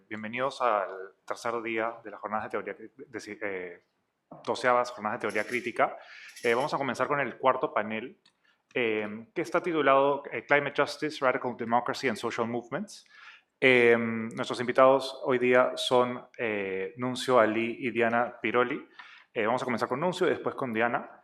Bienvenidos al tercer día de las jornadas de teoría, doceavas jornadas de teoría crítica. Vamos a comenzar con el cuarto panel, que está titulado Climate Justice, Radical Democracy and Social Movements. Nuestros invitados hoy día son Nuncio Ali y Diana Piroli. Vamos a comenzar con Nuncio y después con Diana.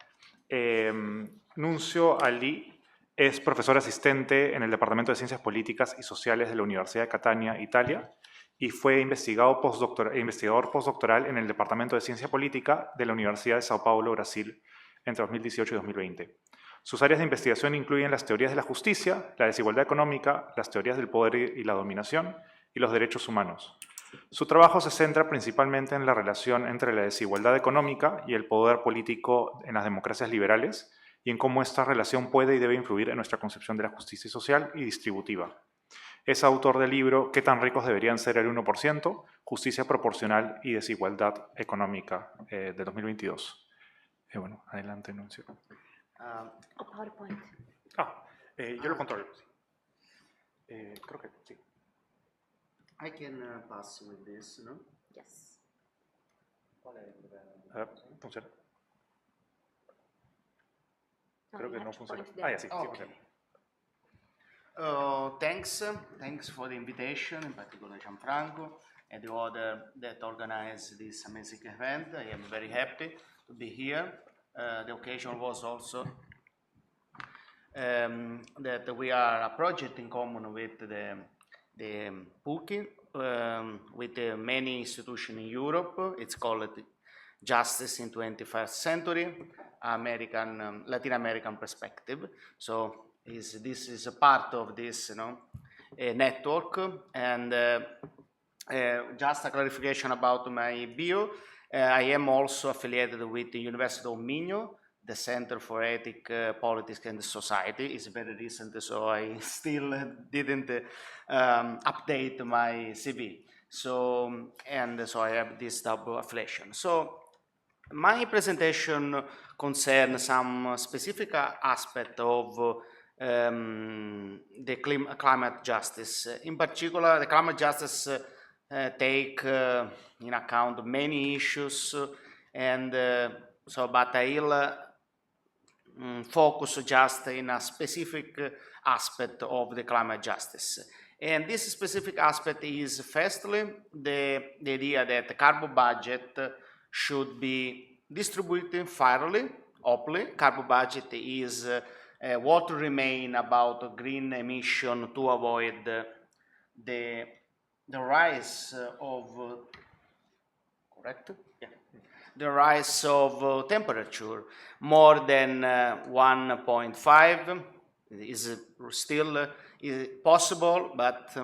Nuncio Ali es profesor asistente en el Departamento de Ciencias Políticas y Sociales de la Universidad de Catania, Italia, y fue investigador postdoctoral en el Departamento de Ciencia Política de la Universidad de Sao Paulo, Brasil, entre 2018 y 2020. Sus áreas de investigación incluyen las teorías de la justicia, la desigualdad económica, las teorías del poder y la dominación, y los derechos humanos. Su trabajo se centra principalmente en la relación entre la desigualdad económica y el poder político en las democracias liberales, y en cómo esta relación puede y debe influir en nuestra concepción de la justicia social y distributiva. Es autor del libro ¿Qué tan ricos deberían ser el 1%? Justicia proporcional y desigualdad económica, de 2022. Bueno, adelante, Nuncio. PowerPoint. Yo lo controlo. Creo que sí. I can pass with this, no? Yes. ¿Funciona? No, Creo que you no have to funciona. point there. Sí Okay. funciona. Thanks for the invitation, in particular Gianfranco and the other that organized this amazing event. I am very happy to be here. The occasion was also that we are a project in common with the PUCI, with many institutions in Europe. It's called Justice in 21st Century, Latin American Perspective. So this is a part of this network. And just a clarification about my bio, I am also affiliated with the University of Minho, the Center for Ethic, Politics and Society. It's very recent, so I still didn't update my CV. So I have this double affiliation. So my presentation concerns some specific aspect of the climate justice. In particular, the climate justice take in account many issues, and but I'll focus just in a specific aspect of the climate justice. And this specific aspect is firstly the idea that the carbon budget should be distributed fairly, openly. Carbon budget is what remain about green emission to avoid the rise of the rise of temperature more than 1.5 is still possible, but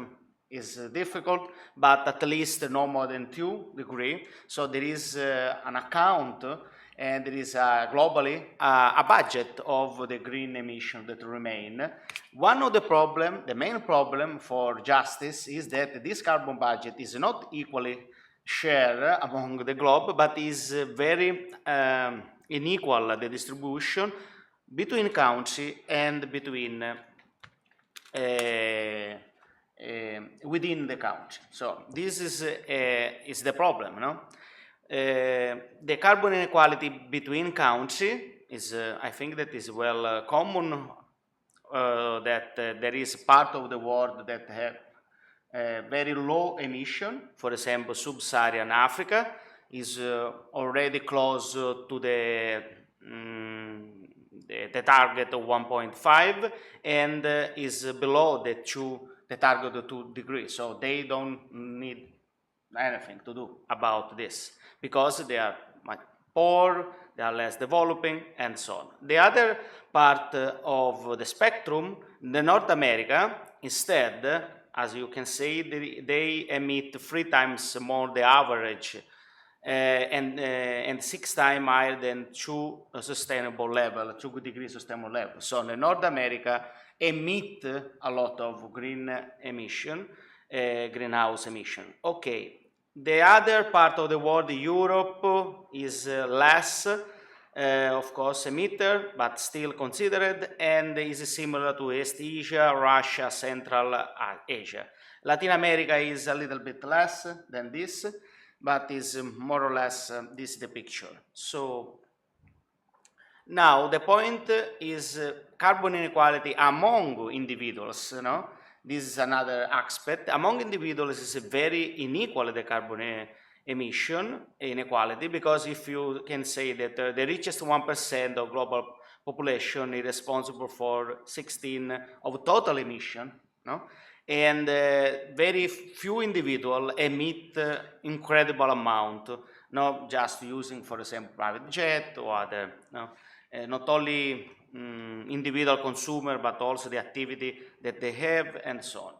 is difficult, but at least no more than 2 degrees. So there is an account, and there is globally a budget of the green emission that remain. One of the main problem for justice is that this carbon budget is not equally shared among the globe, but is very unequal, the distribution between countries and between within the country. So this is the problem, no? The carbon inequality between countries is, I think that is well common, that there is part of the world that have very low emission. For example, sub-Saharan Africa is already close to the target of 1.5 and is below the target of 2 degrees. So they don't need anything to do about this because they are poor, they are less developing, and so on. The other part of the spectrum, the North America, instead, as you can see, they emit 3 times more the average and 6 times higher than 2 sustainable level, 2 degrees sustainable level. So the North America emit a lot of greenhouse emission. Okay. The other part of the world, Europe, is less, of course, emitter, but still considered, and is similar to East Asia, Russia, Central Asia. Latin America is a little bit less than this, but is more or less this is the picture. So now the point is carbon inequality among individuals. This is another aspect. Among individuals is very unequal, the carbon emission inequality, because if you can say that the richest 1% of global population is responsible for 16 of total emission, and very few individuals emit incredible amount, not just using, for example, private jet or other, not only individual consumer, but also the activity that they have and so on.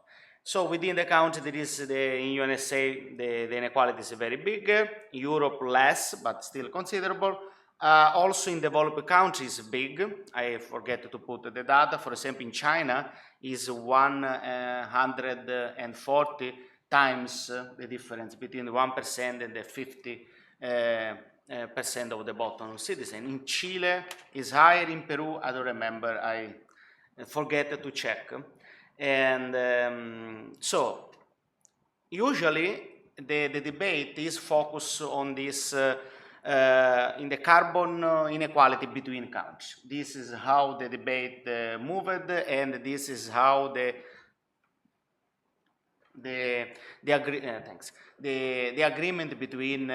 So within the country, there is in USA, the inequality is very big, Europe less, but still considerable. Also in developed countries, big. I forget to put the data. For example, in China is 140 times the difference between the 1% and the 50% of the bottom citizen. In Chile is higher. In Peru, I don't remember. I forget to check. And so usually the debate is focused on this in the carbon inequality between countries. This is how the debate moved, and this is how the agreement between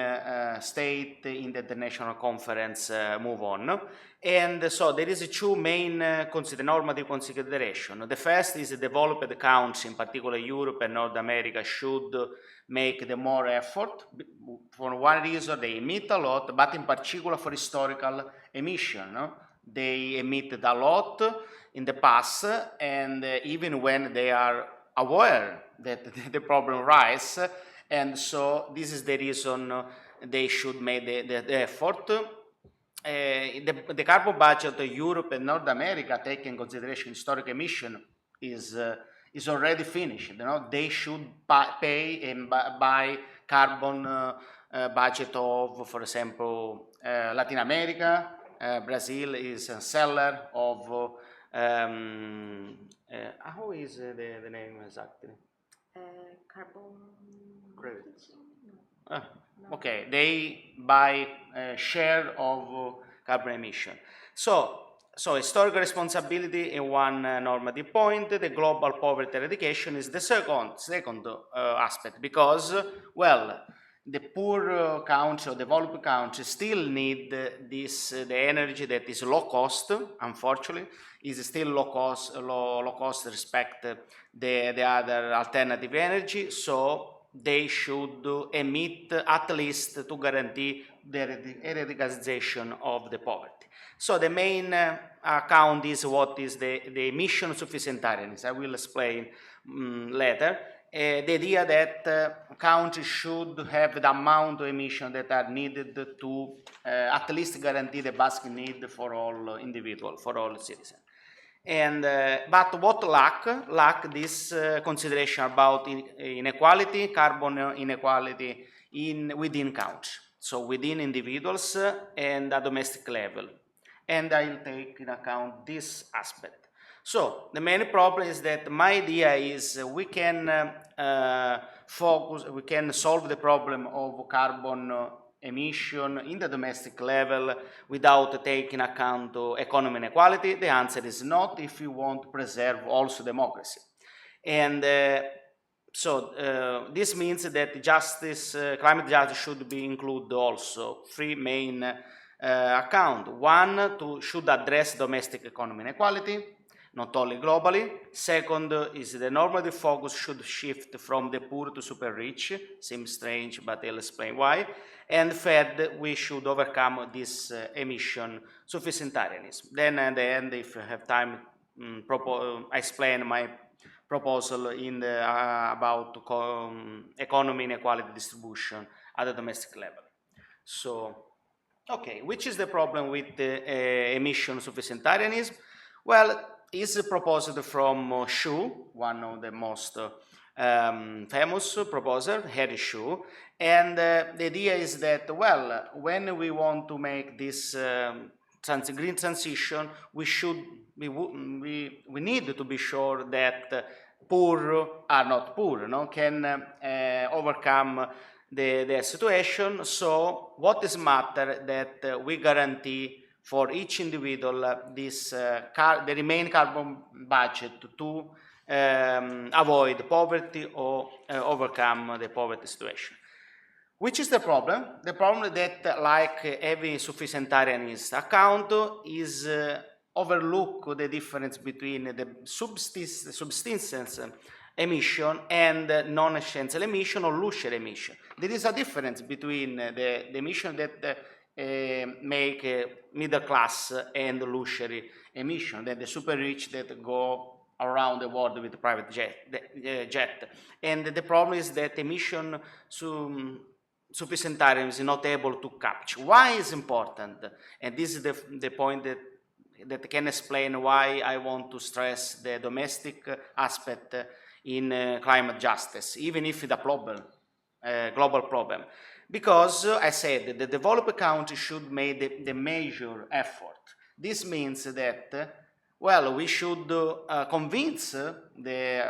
state in the international conference move on. And so there is two main normative considerations. The first is the developed countries, in particular Europe and North America, should make the more effort. For one reason, they emit a lot, but in particular for historical emission. They emitted a lot in the past, and even when they are aware that the problem arises, and so this is the reason they should make the effort. The carbon budget of Europe and North America, taking in consideration historic emission, is already finished. They should pay and buy carbon budget of, for example, Latin America. Brazil is a seller of how is the name exactly? Carbon Credits. Okay, they buy a share of carbon emission. So historical responsibility in one normative point. The global poverty eradication is the second aspect, because, well, the poor countries or developed countries still need the energy that is low cost. Unfortunately, is still low cost respect the other alternative energy. So they should emit at least to guarantee the eradication of the poverty. So the main account is what is the emission sufficientarianism. I will explain later. The idea that countries should have the amount of emission that are needed to at least guarantee the basic need for all individuals, for all citizens. And but what lack this consideration about inequality, carbon inequality within countries, so within individuals and at domestic level. And I'll take in account this aspect. So the main problem is that my idea is we can we can solve the problem of carbon emission in the domestic level without taking account of economic inequality. The answer is not, if you want to preserve also democracy. And so this means that justice, climate justice should be included also three main account. One, should address domestic economic inequality, not only globally. Second is the normative focus should shift from the poor to super rich. Seems strange, but I'll explain why. And third, we should overcome this emission sufficientarianism. Then at the end, if you have time, I explain my proposal in the, about economy inequality distribution at the domestic level. So, okay, which is the problem with the emission sufficientarianism? Well, it's proposed from Xu, one of the most famous proposer, Harry Xu, and the idea is that, well, when we want to make this green transition, we need to be sure that poor are not poor, no, can overcome the situation. So what is matter that we guarantee for each individual this the remain carbon budget to avoid poverty or overcome the poverty situation. Which is the problem? The problem that, like every sufficientarianist account, is overlook the difference between the subsistence emission and non-essential emission or luxury emission. There is a difference between the emission that make middle class and luxury emission, that the super rich that go around the world with the private jet. And the problem is that emission sufficientarianism is not able to capture. Why is important? And this is the point that can explain why I want to stress the domestic aspect in climate justice, even if it's a problem, global problem. Because I said the developed countries should make the major effort. This means that, well, we should convince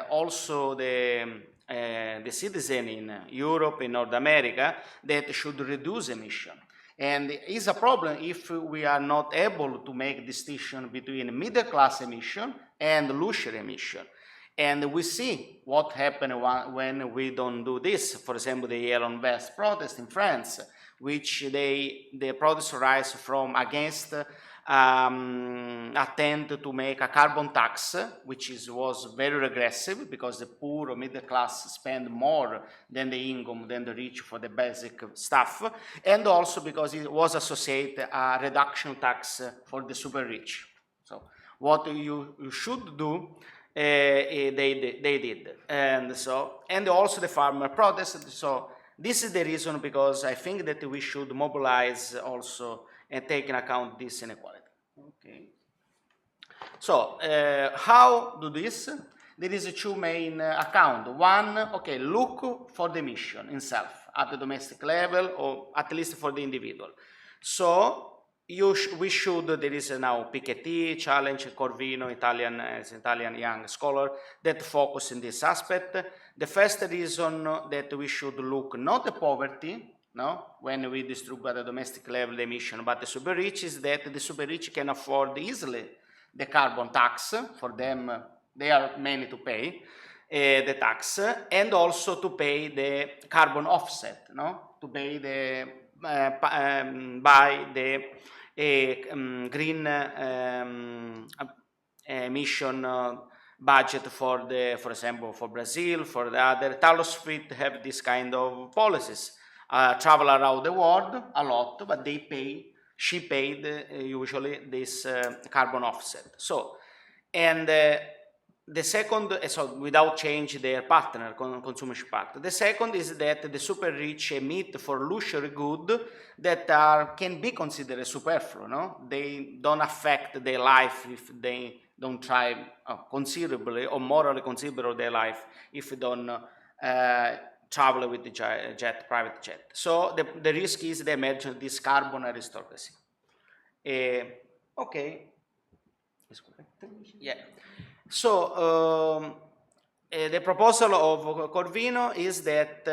also the citizen in Europe, in North America, that should reduce emission. And it's a problem if we are not able to make distinction between middle class emission and luxury emission. And we see what happens when we don't do this. For example, the Yellow Vest protest in France, which the protests rise from against attempt to make a carbon tax, which was very regressive because the poor or middle class spend more than the income than the rich for the basic stuff, and also because it was associated a reduction tax for the super rich. So what you should do, they did, and also the farmer protest. So this is the reason, because I think that we should mobilize also and take into account this inequality. Okay. So how do this? There is two main accounts. One, okay, look for the emission itself at the domestic level, or at least for the individual. So we should, there is now Piketty, Challenge, Corvino, Italian young scholar, that focus in this aspect. The first reason that we should look not the poverty, no, when we distribute at the domestic level the emission, but the super rich, is that the super rich can afford easily the carbon tax. For them, they are mainly to pay the tax, and also to pay the carbon offset, no, to pay the by the green emission budget for example, for Brazil, for the other. Taylor Swift have this kind of policies. Travel around the world a lot, but she paid usually this carbon offset. So, and the second, so without change their partner, consumption partner. The second is that the super rich emit for luxury good that can be considered superfluous. No, they don't affect their life if they don't try considerably or morally consider their life if they don't travel with the private jet. So the risk is the emergence of this carbon aristocracy. Okay. Yeah. So the proposal of Corvino is that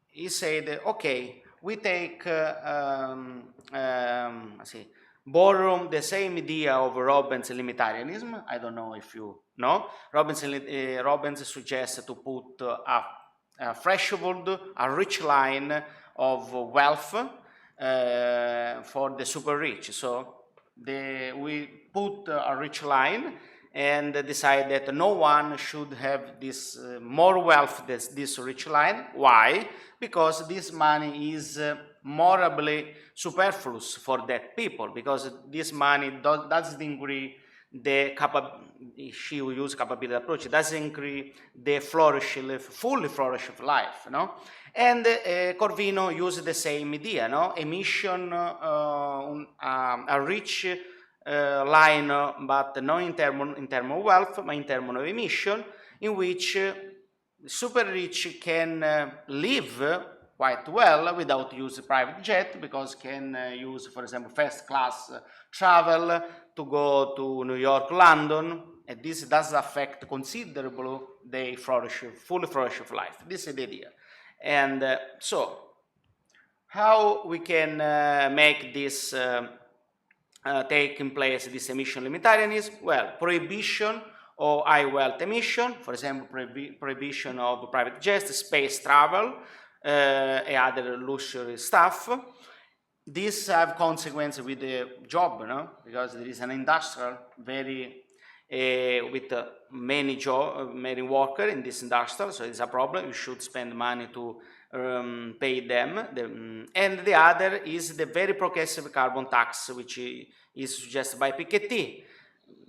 he said, okay, we take borrow the same idea of Robbins' limitarianism. I don't know if you know. Robbins suggests to put a threshold, a rich line of wealth for the super rich. So we put a rich line and decide that no one should have this more wealth than this rich line. Why? Because this money is morally superfluous for that people, because this money doesn't increase the she will use capability approach. It doesn't increase the fully flourish of life, no? And Corvino used the same idea, no? Emission, a rich line, but not in terms of wealth, but in terms of emission, in which super rich can live quite well without use private jet, because can use, for example, first class travel to go to New York, London, and this does affect considerably the full flourish of life. This is the idea. And so, how we can make this take in place, this emission limitarianism? Well, prohibition or high wealth emission, for example, prohibition of private jets, space travel, and other luxury stuff. These have consequences with the job, no? Because there is an industrial very with many workers in this industrial, so it's a problem. You should spend money to pay them. And the other is the very progressive carbon tax, which is suggested by Piketty.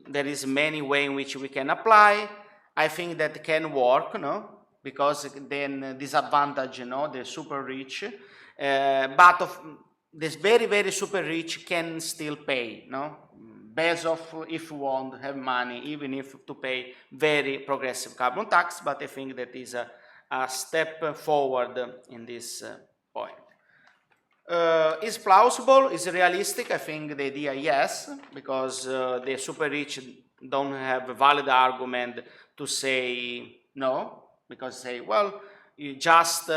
There is many ways in which we can apply. I think that can work, no? Because then disadvantage, the super rich, but this very super rich can still pay, no? Based off if you want to have money, even if to pay very progressive carbon tax, but I think that is a step forward in this point. Is plausible, is realistic? I think the idea yes, because the super rich don't have a valid argument to say no, because say, well, you just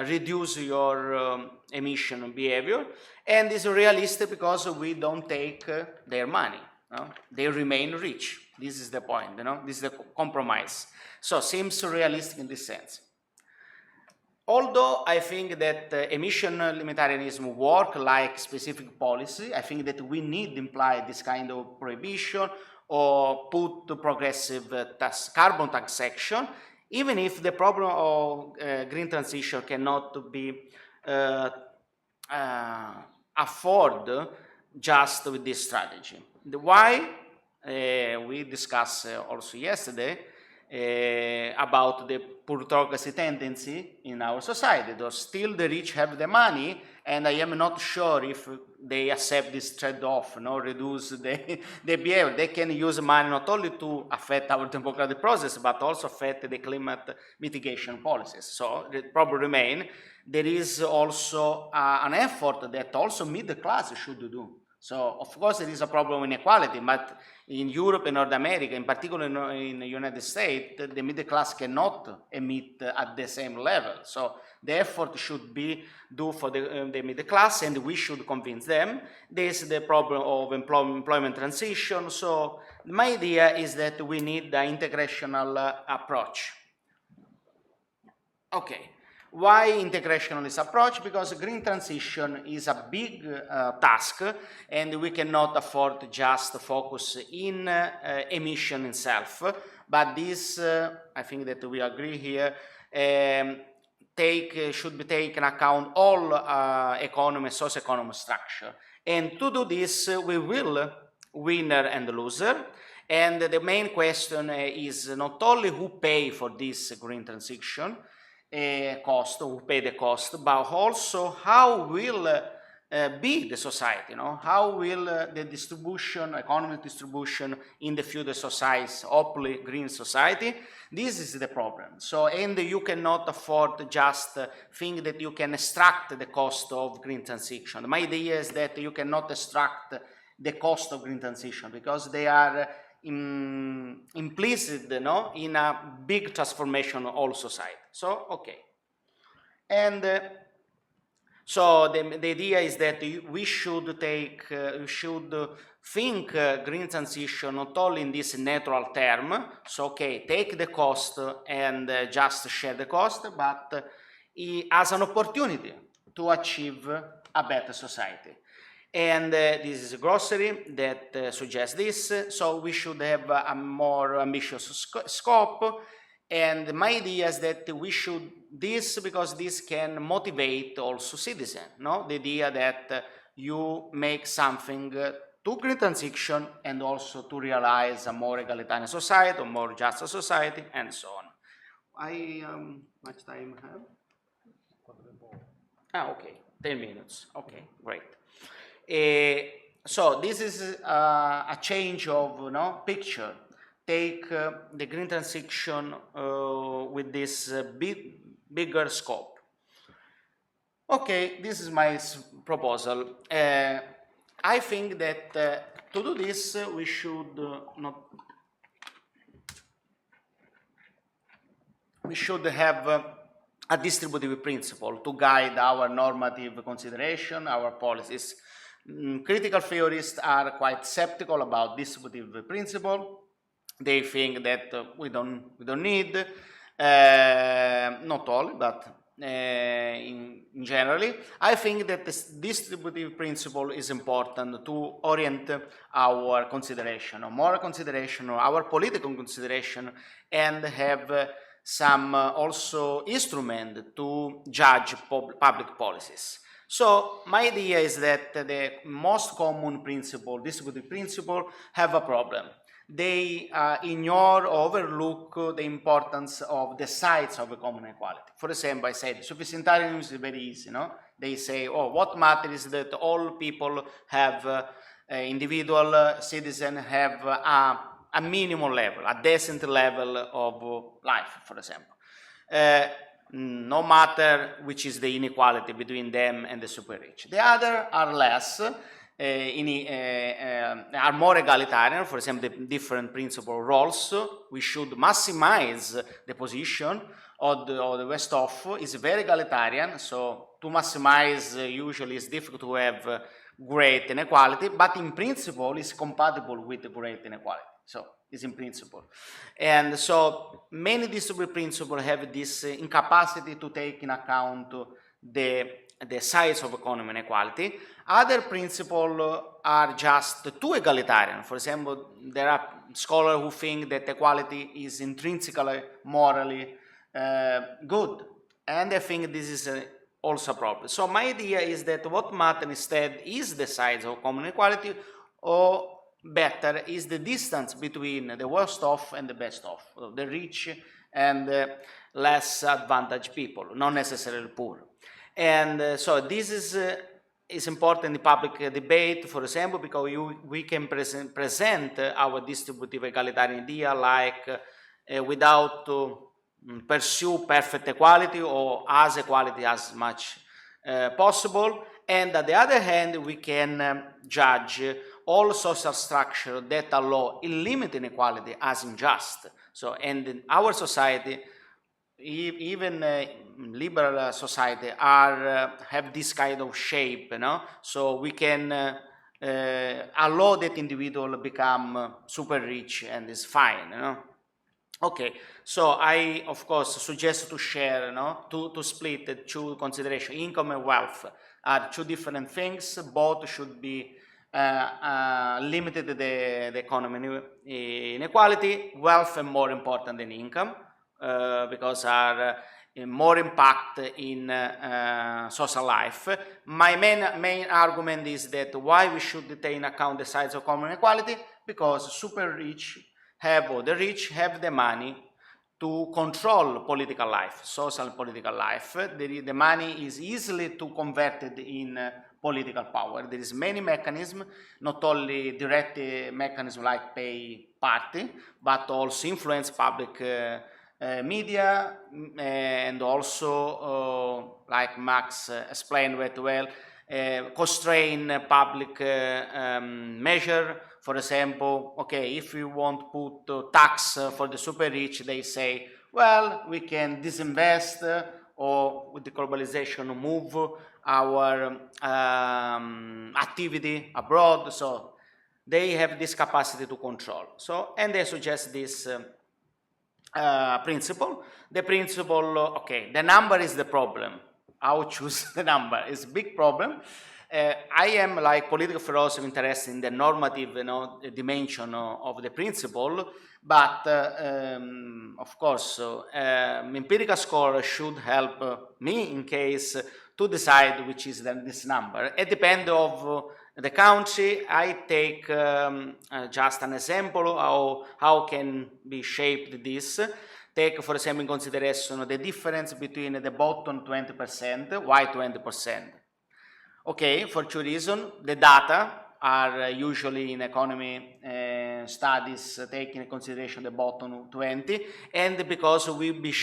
reduce your emission behavior, and it's realistic because we don't take their money. No? They remain rich. This is the point. This is the compromise. So seems realistic in this sense. Although I think that emission limitarianism work like specific policy, I think that we need to imply this kind of prohibition or put the progressive carbon taxation, even if the problem of green transition cannot be afford just with this strategy. Why? We discussed also yesterday about the plutocracy tendency in our society. Though still the rich have the money, and I am not sure if they accept this trade-off, reduce the behavior. They can use money not only to affect our democratic process, but also affect the climate mitigation policies. So the problem remains. There is also an effort that also middle class should do. So, of course, there is a problem of inequality, but in Europe and North America, in particular in the United States, the middle class cannot emit at the same level. So the effort should be due for the middle class, and we should convince them. This is the problem of employment transition. So my idea is that we need an integrational approach. Okay. Why integrationalist approach? Because green transition is a big task, and we cannot afford to just focus in emission itself. But this, I think that we agree here, should be taken account all economy, socio-economic structure. And to do this, we will winner and loser. And the main question is not only who pay for this green transition, cost, who pay the cost, but also how will be the society, how will the distribution, economic distribution in the future societies, hopefully green society. This is the problem. So, and you cannot afford to just think that you can extract the cost of green transition. My idea is that you cannot extract the cost of green transition because they are implicit, in a big transformation of all society. So, okay. And so the idea is that we should think green transition not only in this natural term, so okay, take the cost and just share the cost, but as an opportunity to achieve a better society. And this is a glossary that suggests this, so we should have a more ambitious scope. And my idea is that we should because this can motivate also citizens, the idea that you make something to green transition and also to realize a more egalitarian society, a more just society, and so on. Much time have? Okay, 10 minutes. Okay, great. So this is a change of picture. Take the green transition with this bigger scope. Okay, this is my proposal. I think that to do this we should we should have a distributive principle to guide our normative consideration, our policies. Critical theorists are quite skeptical about distributive principle. They think that we don't need, not all, but in generally. I think that this distributive principle is important to orient our consideration, or moral consideration, or our political consideration, and have some also instrument to judge public policies. So my idea is that the most common principle, distributive principle, have a problem. They ignore or overlook the importance of the sides of a common equality. For example, I said sufficientarianism is very easy, no? They say, oh, what matters is that all people have, individual citizens have a minimum level, a decent level of life, for example. No matter which is the inequality between them and the super rich. The other are less, are more egalitarian, for example, the different principal roles. We should maximize the position of the best of is very egalitarian, so to maximize usually it's difficult to have great inequality, but in principle is compatible with great inequality. So it's in principle. And so many distributive principles have this incapacity to take in account the size of economic inequality. Other principles are just too egalitarian. For example, there are scholars who think that equality is intrinsically, morally good. And I think this is also a problem. So my idea is that what matters instead is the size of common inequality, or better is the distance between the worst off and the best off, the rich and less advantaged people, not necessarily poor. And so this is important in the public debate, for example, because we can present our distributive egalitarian idea like without pursue perfect equality or as equality as much possible. And on the other hand, we can judge all social structure that allow unlimited inequality as unjust. So, and in our society, even liberal society have this kind of shape, you know? So we can allow that individual become super rich and is fine, you know? Okay, so I of course suggest to share, you know, to split the two considerations. Income and wealth are two different things. Both should be limited the economy inequality. Wealth is more important than income because are more impact in social life. My main argument is that why we should take into account the size of common inequality, because super rich have, or the rich have the money to control political life, social and political life. The money is easily to converted in political power. There is many mechanisms, not only direct mechanisms like pay party, but also influence public media, and also, like Max explained very well, constrain public measure. For example, okay, if you want to put tax for the super rich, they say, well, we can disinvest or with the globalization move our activity abroad. So they have this capacity to control. So, and they suggest this principle. The principle, okay, the number is the problem. How choose the number is a big problem. I am, like political philosophy, interested in the normative, dimension of the principle, but of course, empirical scholar should help me in case to decide which is this number. It depends of the country. I take just an example how can be shaped this. Take, for example, in consideration the difference between the bottom 20%, why 20%? Okay, for two reasons. The data are usually in economy studies taking into consideration the bottom 20, and because we be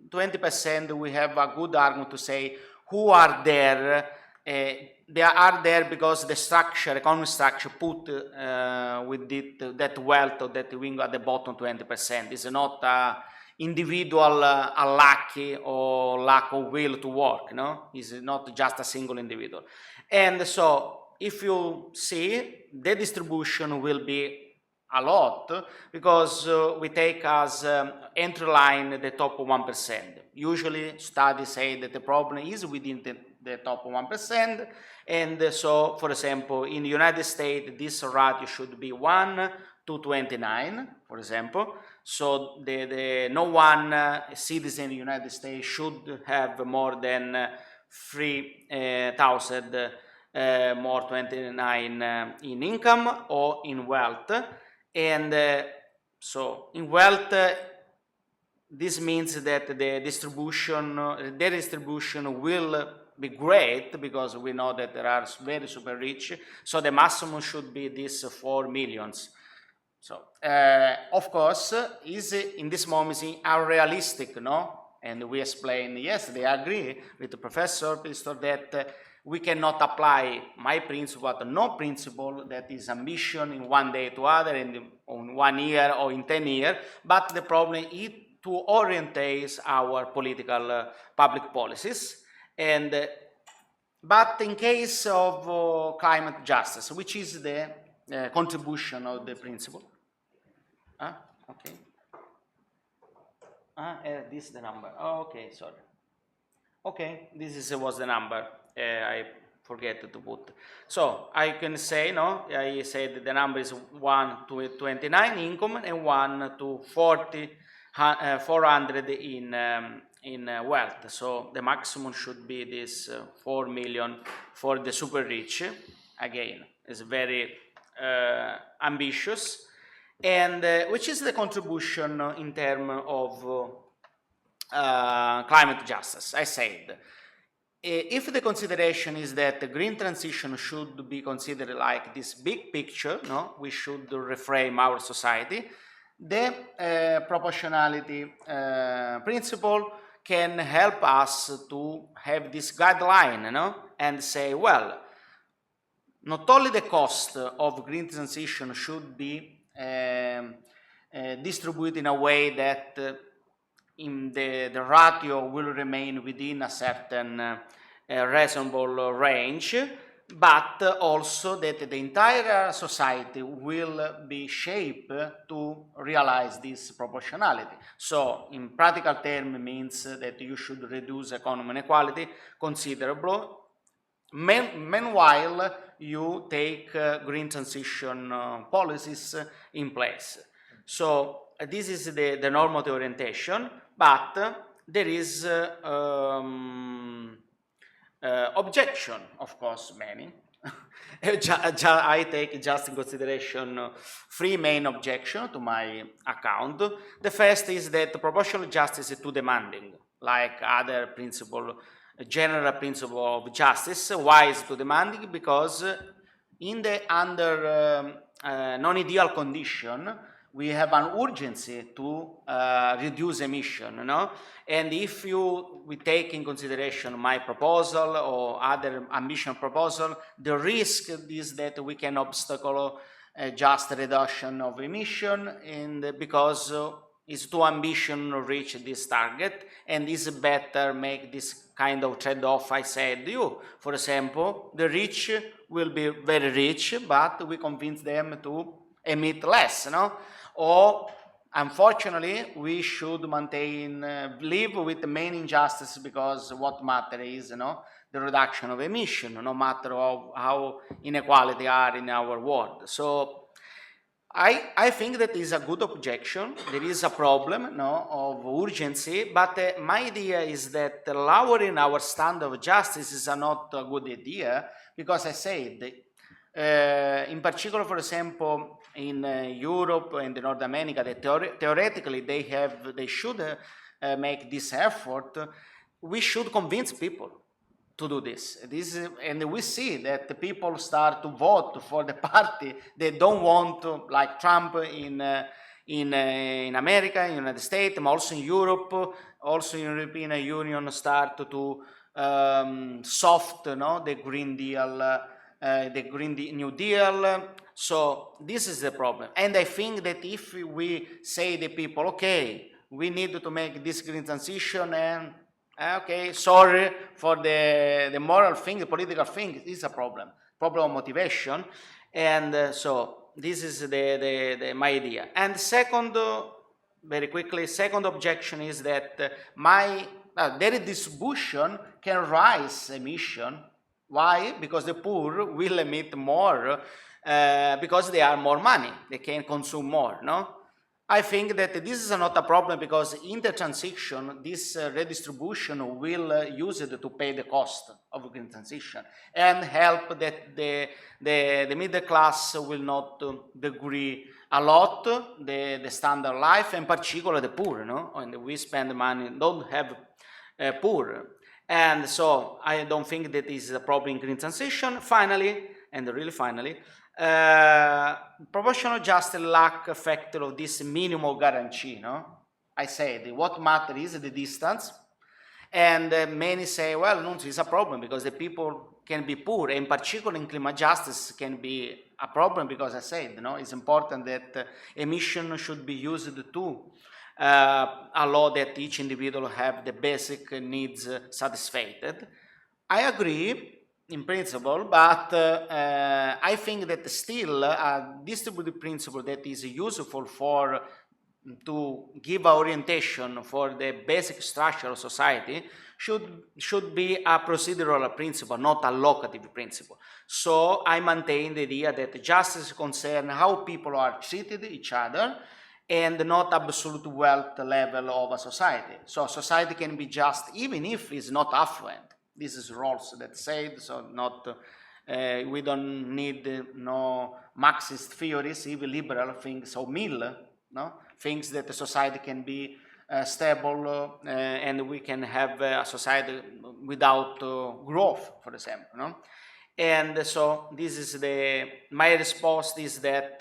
20%, we have a good argument to say who are there. They are there because the structure, economic structure, put with it that wealth or that wing at the bottom 20%. It's not individual unlucky or lack of will to work, no? It's not just a single individual. And so if you see, the distribution will be a lot because we take as entry line the top 1%. Usually studies say that the problem is within the top 1%, and so, for example, in the United States, this ratio should be 1 to 29, for example. So no one citizen in the United States should have more than 3,000 more 29 in income or in wealth. And so in wealth, this means that the distribution will be great because we know that there are very super rich. So the maximum should be this 4 millions. So of course, is in this moment unrealistic, no? And we explain, yes, they agree with the professor that we cannot apply my principle, but no principle that is ambition in one day to other, in 1 year or in 10 years. But the problem is to orientate our political public policies. And but in case of climate justice, which is the contribution of the principle. Okay. This is the number. Oh, okay, sorry. Okay, this was the number. I forget to put. So I can say, no, I said the number is 1 to 29 income and 1 to 400 in wealth. So the maximum should be this 4 million for the super rich. Again, it's very ambitious. And which is the contribution in terms of climate justice? I said, if the consideration is that the green transition should be considered like this big picture, no, we should reframe our society, the proportionality principle can help us to have this guideline, no, and say, well, not only the cost of green transition should be distributed in a way that in the ratio will remain within a certain reasonable range, but also that the entire society will be shaped to realize this proportionality. So in practical terms means that you should reduce economic inequality considerably. Meanwhile, you take green transition policies in place. So this is the normative orientation, but there is objection, of course, many. I take just in consideration 3 main objections to my account. The first is that proportional justice is too demanding, like other principle. A general principle of justice. Why is it too demanding? Because in the under non-ideal condition, we have an urgency to reduce emission, no? And if we take in consideration my proposal or other ambition proposal, the risk is that we can obstacle just reduction of emission, and because it's too ambitious to reach this target, and it's better make this kind of trade-off I said to you. For example, the rich will be very rich, but we convince them to emit less, no? Or unfortunately, we should maintain, live with the main injustice, because what matters is, the reduction of emission, no matter how inequality are in our world. So I think that is a good objection. There is a problem, of urgency, but my idea is that lowering our standard of justice is not a good idea, because I said, in particular, for example, in Europe and North America, theoretically they should make this effort. We should convince people to do this. And we see that the people start to vote for the party they don't want to, like Trump in America, in the United States, but also in Europe, also in the European Union start to the Green Deal, the New Deal. So this is the problem. And I think that if we say to the people, okay, we need to make this green transition, and okay, sorry for the moral thing, the political thing is a problem of motivation. And so this is my idea. And second, very quickly, second objection is that their distribution can rise emission. Why? Because the poor will emit more because they are more money, they can consume more, no? I think that this is not a problem because in the transition, this redistribution will use it to pay the cost of green transition and help that the middle class will not degree a lot the standard life, and particularly the poor, no? And we spend money, don't have poor. And so I don't think that is a problem in green transition. Finally, and really finally, proportional justice lack factor of this minimal guarantee, no? I said what matters is the distance, and many say, well, no, it's a problem because the people can be poor, and in particular in climate justice can be a problem because I said, it's important that emission should be used to allow that each individual have the basic needs satisfied. I agree in principle, but I think that still a distributive principle that is useful to give orientation for the basic structure of society should be a procedural principle, not a locative principle. So I maintain the idea that justice concerns how people are treated each other and not absolute wealth level of a society. So society can be just even if it's not affluent. This is Rawls that said, so not we don't need no Marxist theories, even liberal things, or Mill, no? Things that the society can be stable and we can have a society without growth, for example, no? And so this is my response is that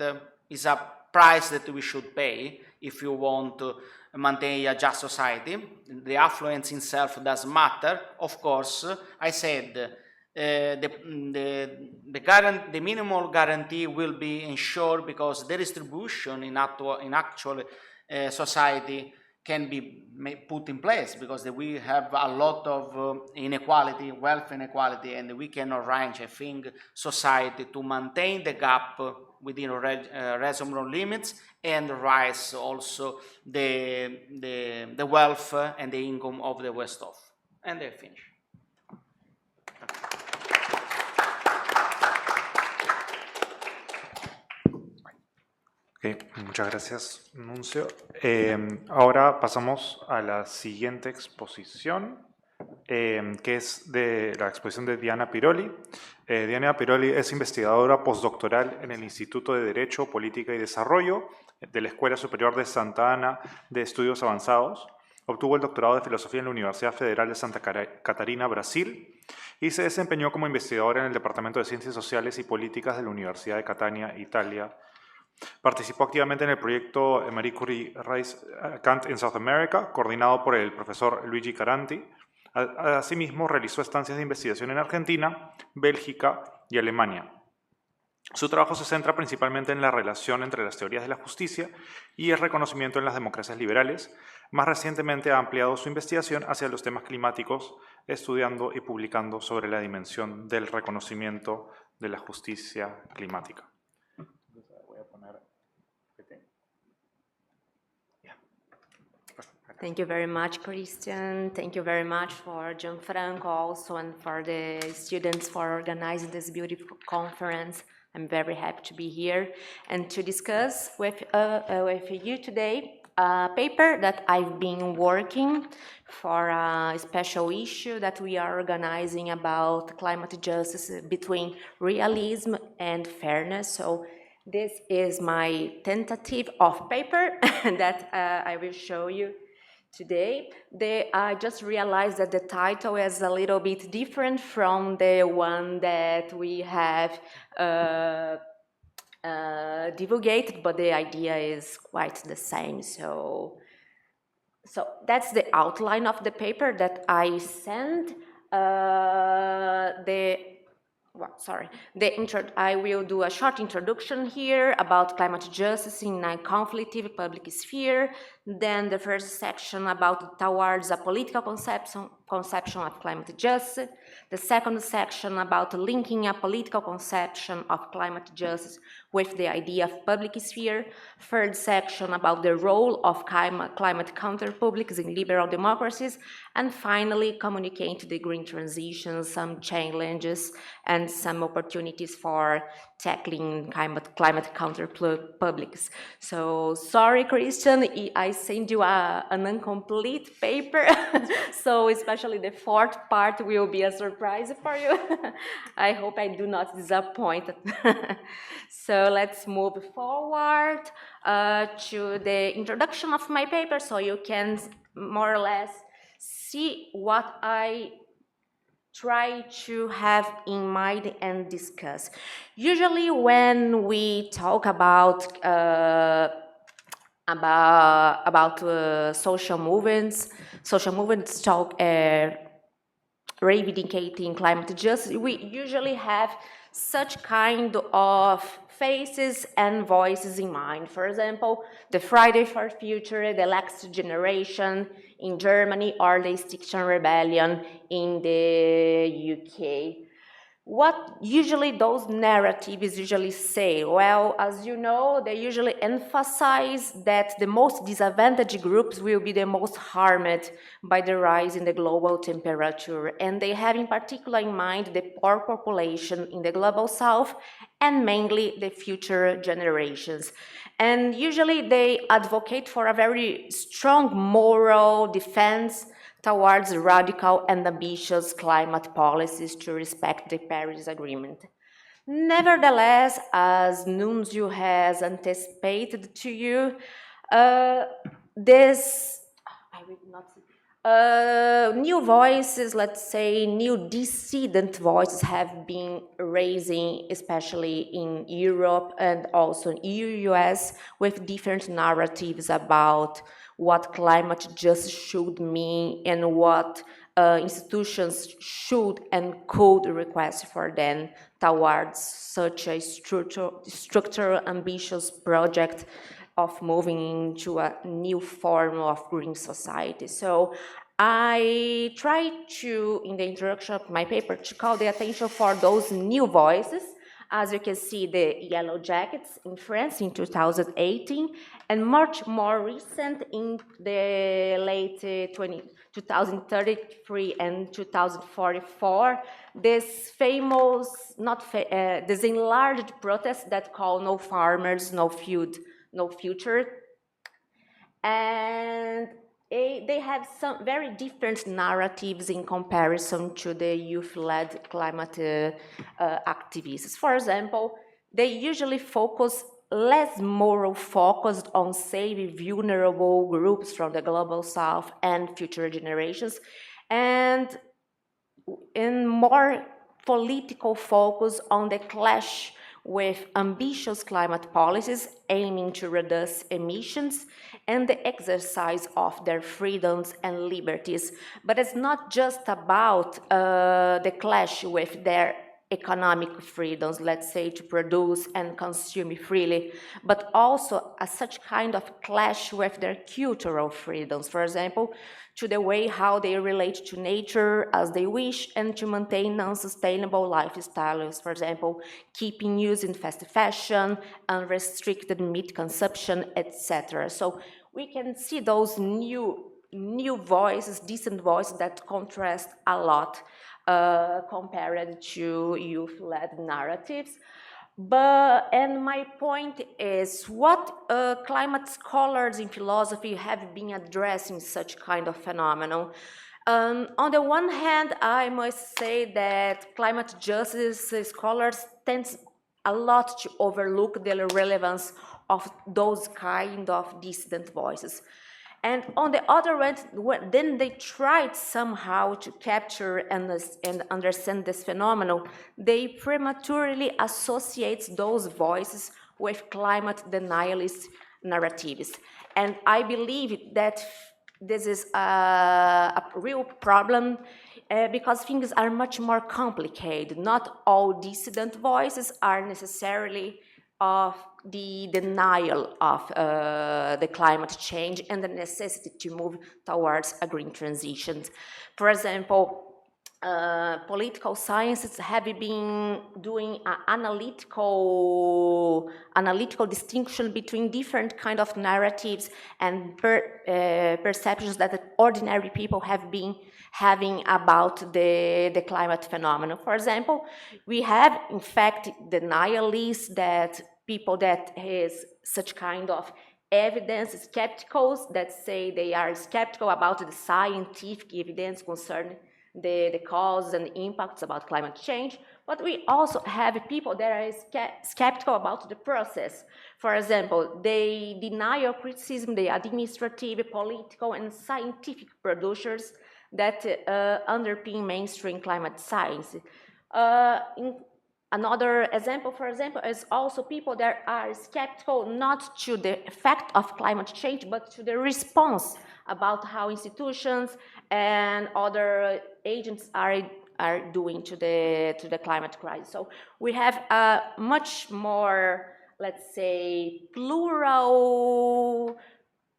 is a price that we should pay if you want to maintain a just society. The affluence itself does matter. Of course, I said the minimal guarantee will be ensured because the distribution in actual society can be put in place because we have a lot of inequality, wealth inequality, and we can arrange, I think, society to maintain the gap within reasonable limits and rise also the wealth and the income of the West off. And I finish. Okay, muchas gracias, Nuncio. Ahora pasamos a la siguiente exposición, que es de la exposición de Diana Piroli. Diana Piroli es investigadora postdoctoral en el Instituto de Derecho, Política y Desarrollo de la Escuela Superior de Santa Ana de Estudios Avanzados. Obtuvo el doctorado de Filosofía en la Universidad Federal de Santa Catarina, Brasil, y se desempeñó como investigadora en el Departamento de Ciencias Sociales y Políticas de la Universidad de Catania, Italia. Participó activamente en el proyecto Marie Curie Race Kant in South America, coordinado por el profesor Luigi Caranti. Asimismo, realizó estancias de investigación en Argentina, Bélgica y Alemania. Su trabajo se centra principalmente en la relación entre las teorías de la justicia y el reconocimiento en las democracias liberales. Más recientemente ha ampliado su investigación hacia los temas climáticos, estudiando y publicando sobre la dimensión del reconocimiento de la justicia climática. Thank you very much, Christian. Thank you very much for Gianfranco also and for the students for organizing this beautiful conference. I'm very happy to be here and to discuss with you today a paper that I've been working for a special issue that we are organizing about climate justice between realism and fairness. So this is my tentative of paper that I will show you today. I just realized that the title is a little bit different from the one that we have divulgated, but the idea is quite the same. So that's the outline of the paper that I sent. The I will do a short introduction here about climate justice in a conflictive public sphere. Then the first section about towards a political conception of climate justice. The second section about linking a political conception of climate justice with the idea of public sphere. Third section about the role of climate counterpublics in liberal democracies. And finally, communicate the green transition, some challenges and some opportunities for tackling climate counterpublics. So sorry, Christian, I sent you an incomplete paper. So especially the fourth part will be a surprise for you. I hope I do not disappoint. So let's move forward to the introduction of my paper, so you can more or less see what I try to have in mind and discuss. Usually when we talk about social movements talk reivindicating climate justice, we usually have such kind of faces and voices in mind. For example, the Friday for Future, the Next Generation in Germany, or the Extinction Rebellion in the UK. What usually those narratives usually say? Well, as you know, they usually emphasize that the most disadvantaged groups will be the most harmed by the rise in the global temperature, and they have in particular in mind the poor population in the global south and mainly the future generations. And usually they advocate for a very strong moral defense towards radical and ambitious climate policies to respect the Paris Agreement. Nevertheless, as Nunzio has anticipated to you, new voices, let's say new dissident voices have been raising, especially in Europe and also in US, with different narratives about what climate justice should mean and what institutions should and could request for them towards such a structural ambitious project of moving into a new form of green society. So I try to, in the introduction of my paper, to call the attention for those new voices. As you can see, the Yellow Jackets in France in 2018, and much more recent in the late 2033 and 2044, this famous, this enlarged protest that call no farmers, no food, no future. And they have some very different narratives in comparison to the youth-led climate activists. For example, they usually focus less moral focused on saving vulnerable groups from the global south and future generations, and in more political focus on the clash with ambitious climate policies aiming to reduce emissions and the exercise of their freedoms and liberties. But it's not just about the clash with their economic freedoms, let's say, to produce and consume freely, but also such kind of clash with their cultural freedoms, for example, to the way how they relate to nature as they wish and to maintain non-sustainable lifestyles, for example, keeping using fast fashion, unrestricted meat consumption, etc. So we can see those new voices, decent voices that contrast a lot compared to youth-led narratives. And my point is, what climate scholars in philosophy have been addressing such kind of phenomenon? On the one hand, I must say that climate justice scholars tend a lot to overlook the relevance of those kind of dissident voices. And on the other hand, then they tried somehow to capture and understand this phenomenon. They prematurely associate those voices with climate denialist narratives. And I believe that this is a real problem because things are much more complicated. Not all dissident voices are necessarily of the denial of the climate change and the necessity to move towards a green transition. For example, political sciences have been doing an analytical distinction between different kind of narratives and perceptions that ordinary people have been having about the climate phenomenon. For example, we have, in fact, the nihilists, that people that has such kind of evidence, skepticals, that say they are skeptical about the scientific evidence concerning the cause and impacts about climate change, but we also have people that are skeptical about the process. For example, they deny or criticism the administrative, political, and scientific producers that underpin mainstream climate science. Another example, for example, is also people that are skeptical not to the effect of climate change, but to the response about how institutions and other agents are doing to the climate crisis. So we have a much more, let's say, plural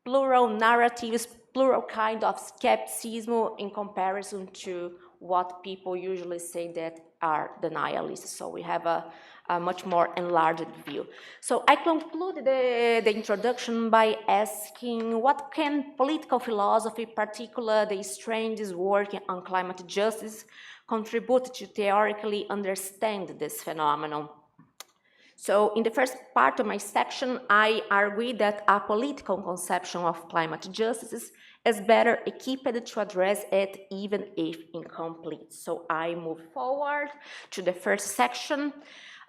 narratives, plural kind of skepticism in comparison to what people usually say that are the nihilists. So we have a much more enlarged view. So I conclude the introduction by asking, what can political philosophy, particularly the strange work on climate justice, contribute to theoretically understand this phenomenon? So in the first part of my section, I argue that a political conception of climate justice is better equipped to address it, even if incomplete. So I move forward to the first section.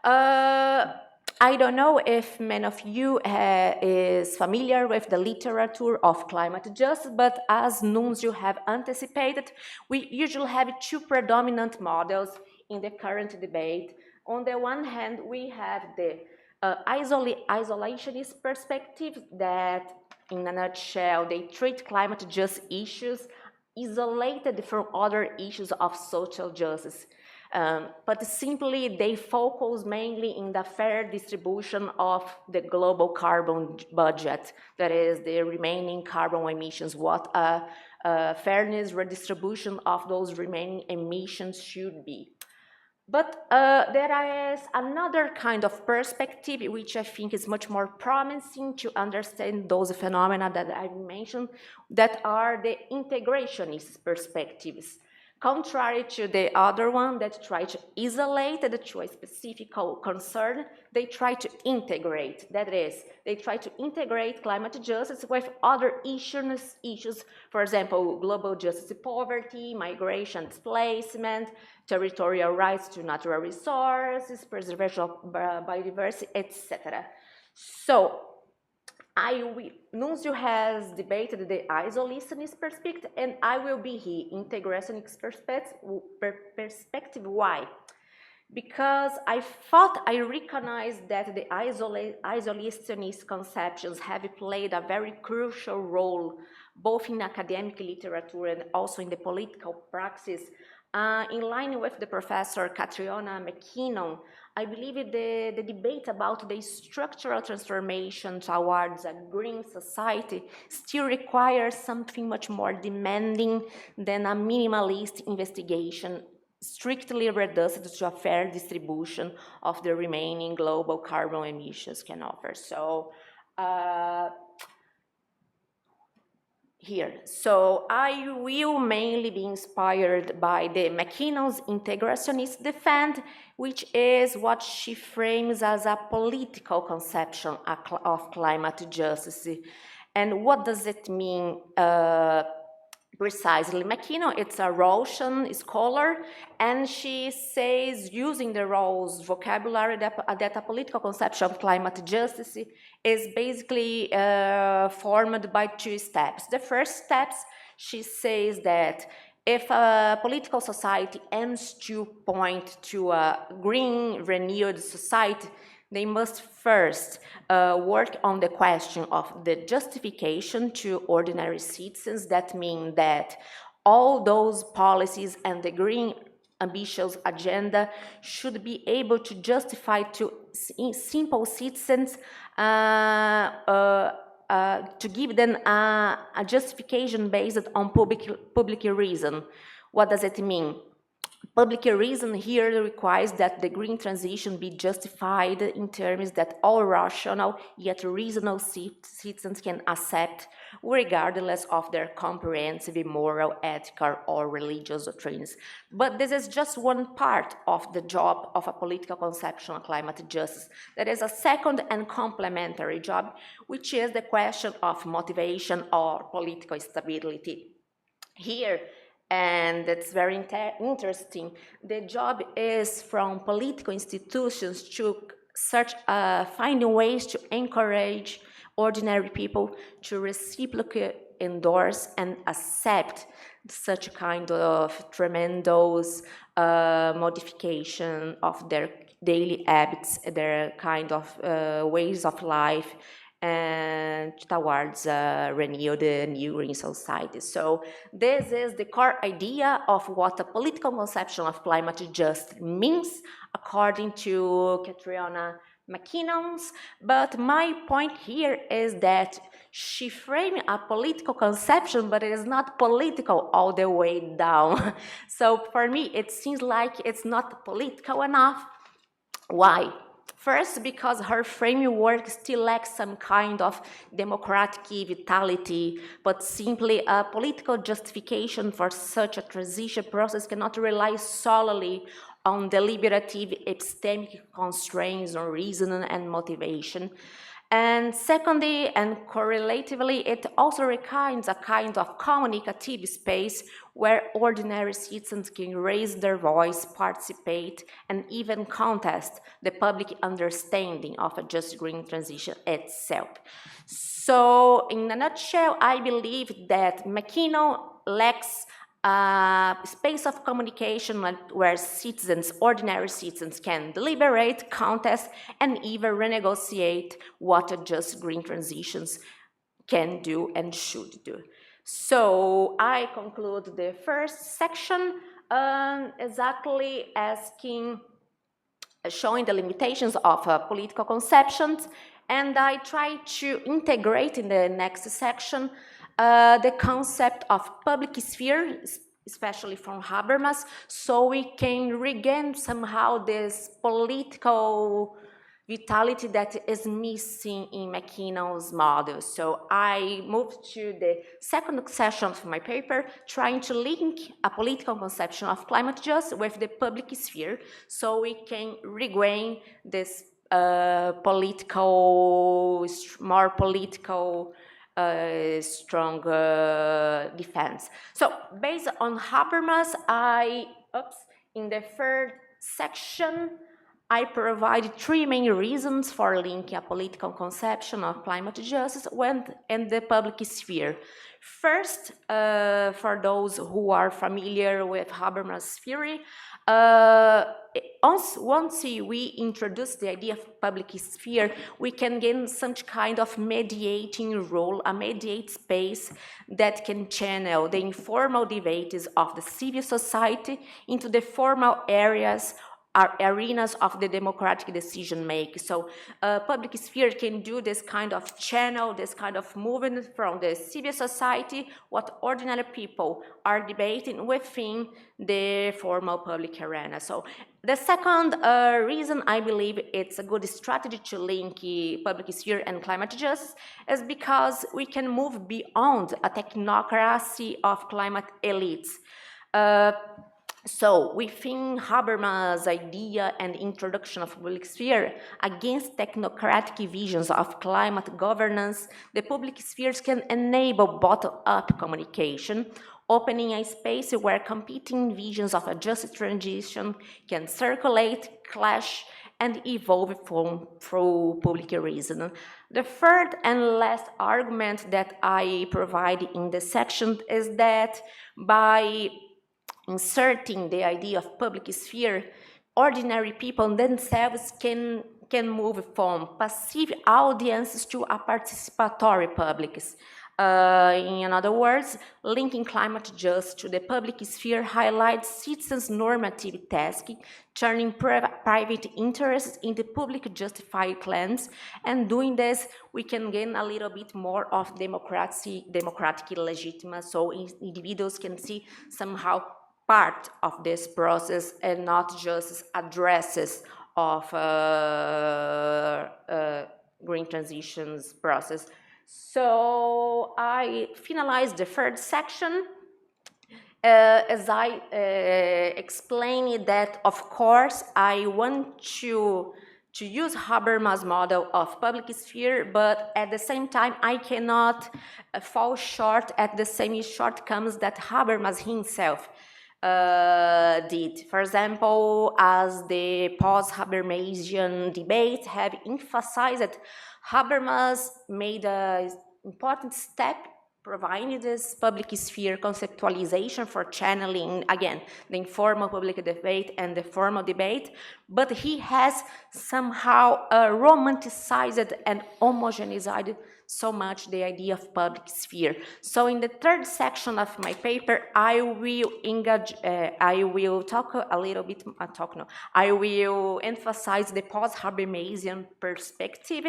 I don't know if many of you is familiar with the literature of climate justice, but as Nunzio have anticipated, we usually have two predominant models in the current debate. On the one hand, we have the isolationist perspective that, in a nutshell, they treat climate justice issues isolated from other issues of social justice. But simply they focus mainly in the fair distribution of the global carbon budget, that is the remaining carbon emissions, what a fairness redistribution of those remaining emissions should be. But there is another kind of perspective which I think is much more promising to understand those phenomena that I mentioned, that are the integrationist perspectives. Contrary to the other one that try to isolate it to a specific concern, they try to integrate. That is, they try to integrate climate justice with other issues, for example, global justice, poverty, migration, displacement, territorial rights to natural resources, preservation of biodiversity, etc. So, Nunzio has debated the isolationist perspective, and I will be here, integrationist perspective. Why? Because I thought I recognized that the isolationist conceptions have played a very crucial role, both in academic literature and also in the political praxis. In line with the professor Catriona McKinnon, I believe the debate about the structural transformation towards a green society still requires something much more demanding than a minimalist investigation strictly reduced to a fair distribution of the remaining global carbon emissions can offer. So, So I will mainly be inspired by the McKinnon's integrationist defense, which is what she frames as a political conception of climate justice. And what does it mean precisely? McKinnon, it's a Russian scholar, and she says, using the Rawls vocabulary, that a political conception of climate justice is basically formed by two steps. The first step, she says that if a political society aims to point to a green, renewed society, they must first work on the question of the justification to ordinary citizens. That means that all those policies and the green ambitious agenda should be able to justify to simple citizens to give them a justification based on public reason. What does it mean? Public reason here requires that the green transition be justified in terms that all rational yet reasonable citizens can accept, regardless of their comprehensive moral, ethical, or religious doctrines. But this is just one part of the job of a political conception of climate justice. There is a second and complementary job, which is the question of motivation or political stability. Here, and it's very interesting, the job is from political institutions to search, finding ways to encourage ordinary people to reciprocally endorse and accept such kind of tremendous modification of their daily habits, their kind of ways of life, and towards renewed new green society. So this is the core idea of what a political conception of climate justice means, according to Catriona McKinnon's. But my point here is that she framed a political conception, but it is not political all the way down. So for me, it seems like it's not political enough. Why? First, because her framework still lacks some kind of democratic vitality, but simply a political justification for such a transition process cannot rely solely on deliberative epistemic constraints on reason and motivation. And secondly, and correlatively, it also requires a kind of communicative space where ordinary citizens can raise their voice, participate, and even contest the public understanding of a just green transition itself. So, in a nutshell, I believe that McKinnon lacks space of communication where citizens, ordinary citizens, can deliberate, contest, and even renegotiate what a just green transitions can do and should do. So I conclude the first section exactly showing the limitations of political conceptions, and I try to integrate in the next section the concept of public sphere, especially from Habermas, so we can regain somehow this political vitality that is missing in McKinnon's model. So I moved to the second section of my paper, trying to link a political conception of climate justice with the public sphere, so we can regain this more political strong defense. So based on Habermas, in the third section, I provide three main reasons for linking a political conception of climate justice and the public sphere. First, for those who are familiar with Habermas' theory, once we introduce the idea of public sphere, we can gain some kind of mediating role, a mediate space that can channel the informal debates of the civil society into the formal arenas of the democratic decision making. So public sphere can do this kind of channel, this kind of movement from the civil society, what ordinary people are debating within the formal public arena. So the second reason I believe it's a good strategy to link public sphere and climate justice is because we can move beyond a technocracy of climate elites. So within Habermas' idea and introduction of public sphere against technocratic visions of climate governance, the public spheres can enable bottom-up communication, opening a space where competing visions of a just transition can circulate, clash, and evolve through public reason. The third and last argument that I provide in this section is that by inserting the idea of public sphere, ordinary people themselves can move from passive audiences to a participatory publics. In other words, linking climate justice to the public sphere highlights citizens' normative task, turning private interests into public justified claims, and doing this, we can gain a little bit more of democratic legitimacy, so individuals can see somehow part of this process and not just addresses of green transitions process. So I finalized the third section as I explained that, of course, I want to use Habermas' model of public sphere, but at the same time, I cannot fall short at the same shortcomings that Habermas himself did. For example, as the post-Habermasian debate have emphasized, Habermas made an important step providing this public sphere conceptualization for channeling, again, the informal public debate and the formal debate, but he has somehow romanticized and homogenized so much the idea of public sphere. So in the third section of my paper, I will engage, I will talk a little bit, I will emphasize the post-Habermasian perspective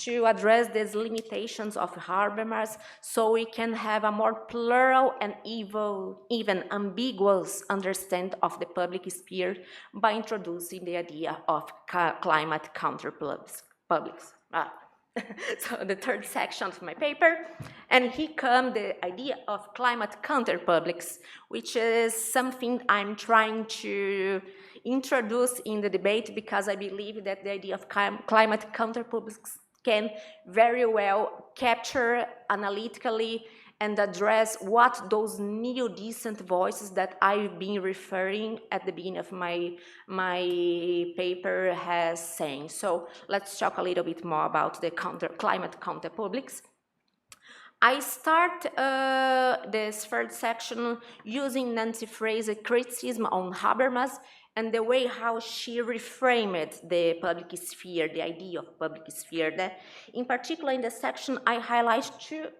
to address these limitations of Habermas so we can have a more plural and even ambiguous understanding of the public sphere by introducing the idea of climate counterpublics. So the third section of my paper, and here comes the idea of climate counterpublics, which is something I'm trying to introduce in the debate because I believe that the idea of climate counterpublics can very well capture analytically and address what those neo-decent voices that I've been referring at the beginning of my paper has saying. So let's talk a little bit more about the climate counterpublics. I start this third section using Nancy Fraser's criticism on Habermas and the way how she reframed the public sphere, the idea of public sphere. That in particular in the section I highlight two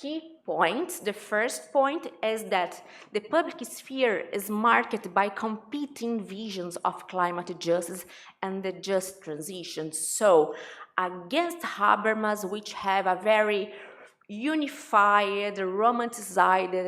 key points. The first point is that the public sphere is marked by competing visions of climate justice and the just transition. So against Habermas, which have a very unified, romanticized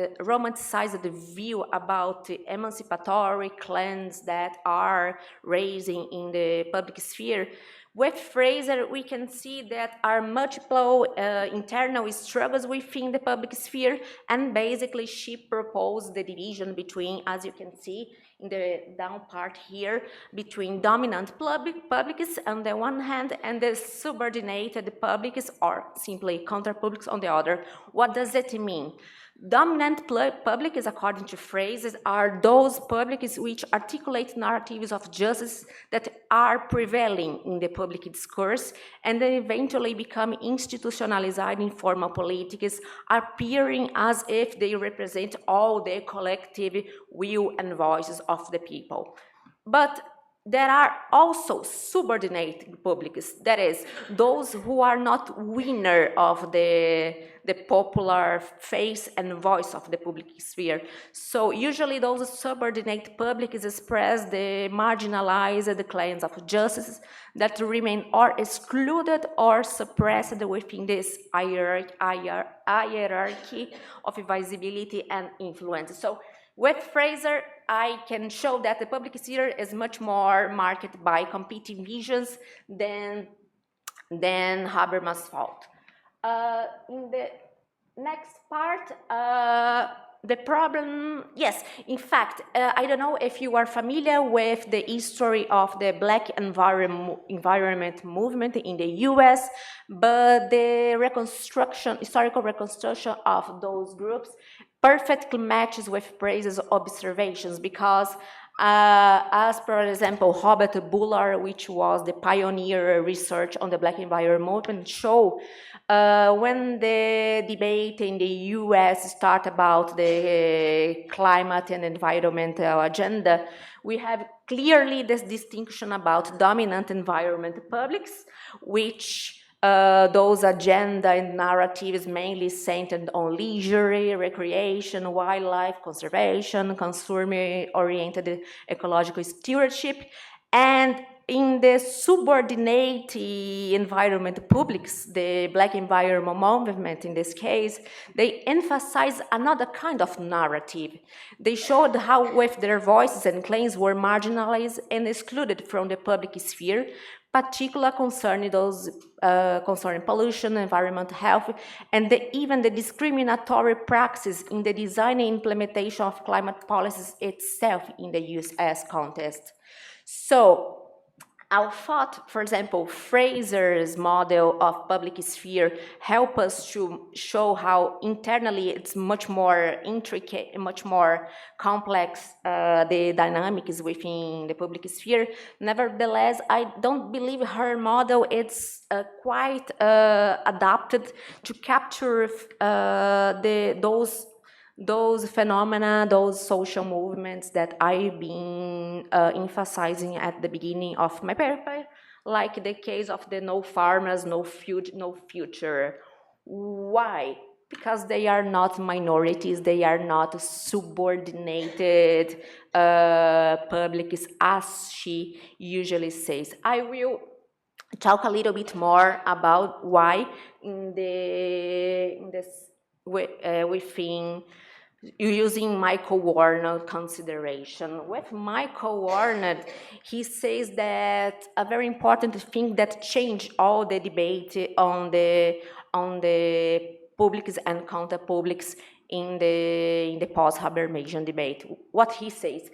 view about the emancipatory claims that are raising in the public sphere, with Fraser, we can see that are multiple internal struggles within the public sphere, and basically she proposed the division between, as you can see in the down part here, between dominant publics on the one hand and the subordinated publics or simply counterpublics on the other. What does it mean? Dominant publics, according to Fraser, are those publics which articulate narratives of justice that are prevailing in the public discourse and then eventually become institutionalized in formal politics, appearing as if they represent all the collective will and voices of the people. But there are also subordinate publics, that is, those who are not winner of the popular face and voice of the public sphere. So usually those subordinate publics express the marginalized claims of justice that remain or excluded or suppressed within this hierarchy of visibility and influence. So with Fraser, I can show that the public sphere is much more marked by competing visions than Habermas thought. In the next part, the problem, yes, in fact, I don't know if you are familiar with the history of the Black environment movement in the US, but the historical reconstruction of those groups perfectly matches with Fraser's observations because as, for example, Robert Bullard, which was the pioneer research on the Black environment movement, show when the debate in the US start about the climate and environmental agenda, we have clearly this distinction about dominant environment publics, which those agenda and narratives mainly centered on leisure, recreation, wildlife, conservation, consumer-oriented ecological stewardship, and in the subordinate environment publics, the Black environment movement in this case, they emphasize another kind of narrative. They showed how with their voices and claims were marginalized and excluded from the public sphere, particularly concerning those concerning pollution, environmental health, and even the discriminatory practice in the design and implementation of climate policies itself in the US context. So, I thought, for example, Fraser's model of public sphere help us to show how internally it's much more intricate, much more complex, the dynamics within the public sphere. Nevertheless, I don't believe her model is quite adapted to capture those phenomena, those social movements that I've been emphasizing at the beginning of my paper, like the case of the no farmers, no future. Why? Because they are not minorities, they are not subordinated publics, as she usually says. I will talk a little bit more about why within using Michael Warner consideration. With Michael Warner, he says that a very important thing that changed all the debate on the publics and counter-publics in the post-Habermasian debate. What he says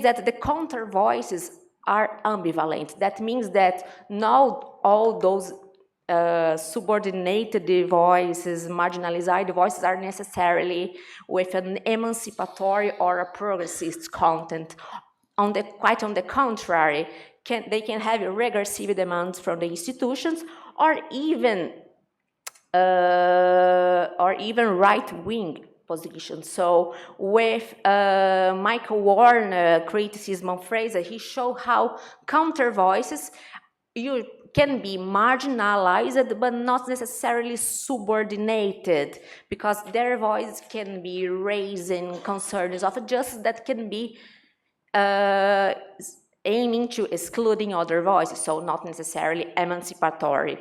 that the counter-voices are ambivalent. That means that not all those subordinated voices, marginalized voices are necessarily with an emancipatory or a progressist content. Quite on the contrary, they can have regressive demands from the institutions or even right-wing positions. So with Michael Warner criticism of Fraser, he showed how counter voices can be marginalized but not necessarily subordinated, because their voice can be raising concerns of justice that can be aiming to excluding other voices, so not necessarily emancipatory.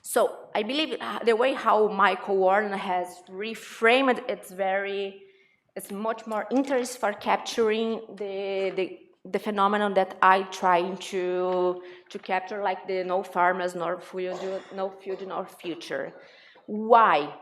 So I believe the way how Michael Warner has reframed it's much more interest for capturing the phenomenon that I try to capture, like the no farmers, no food, no future. Why?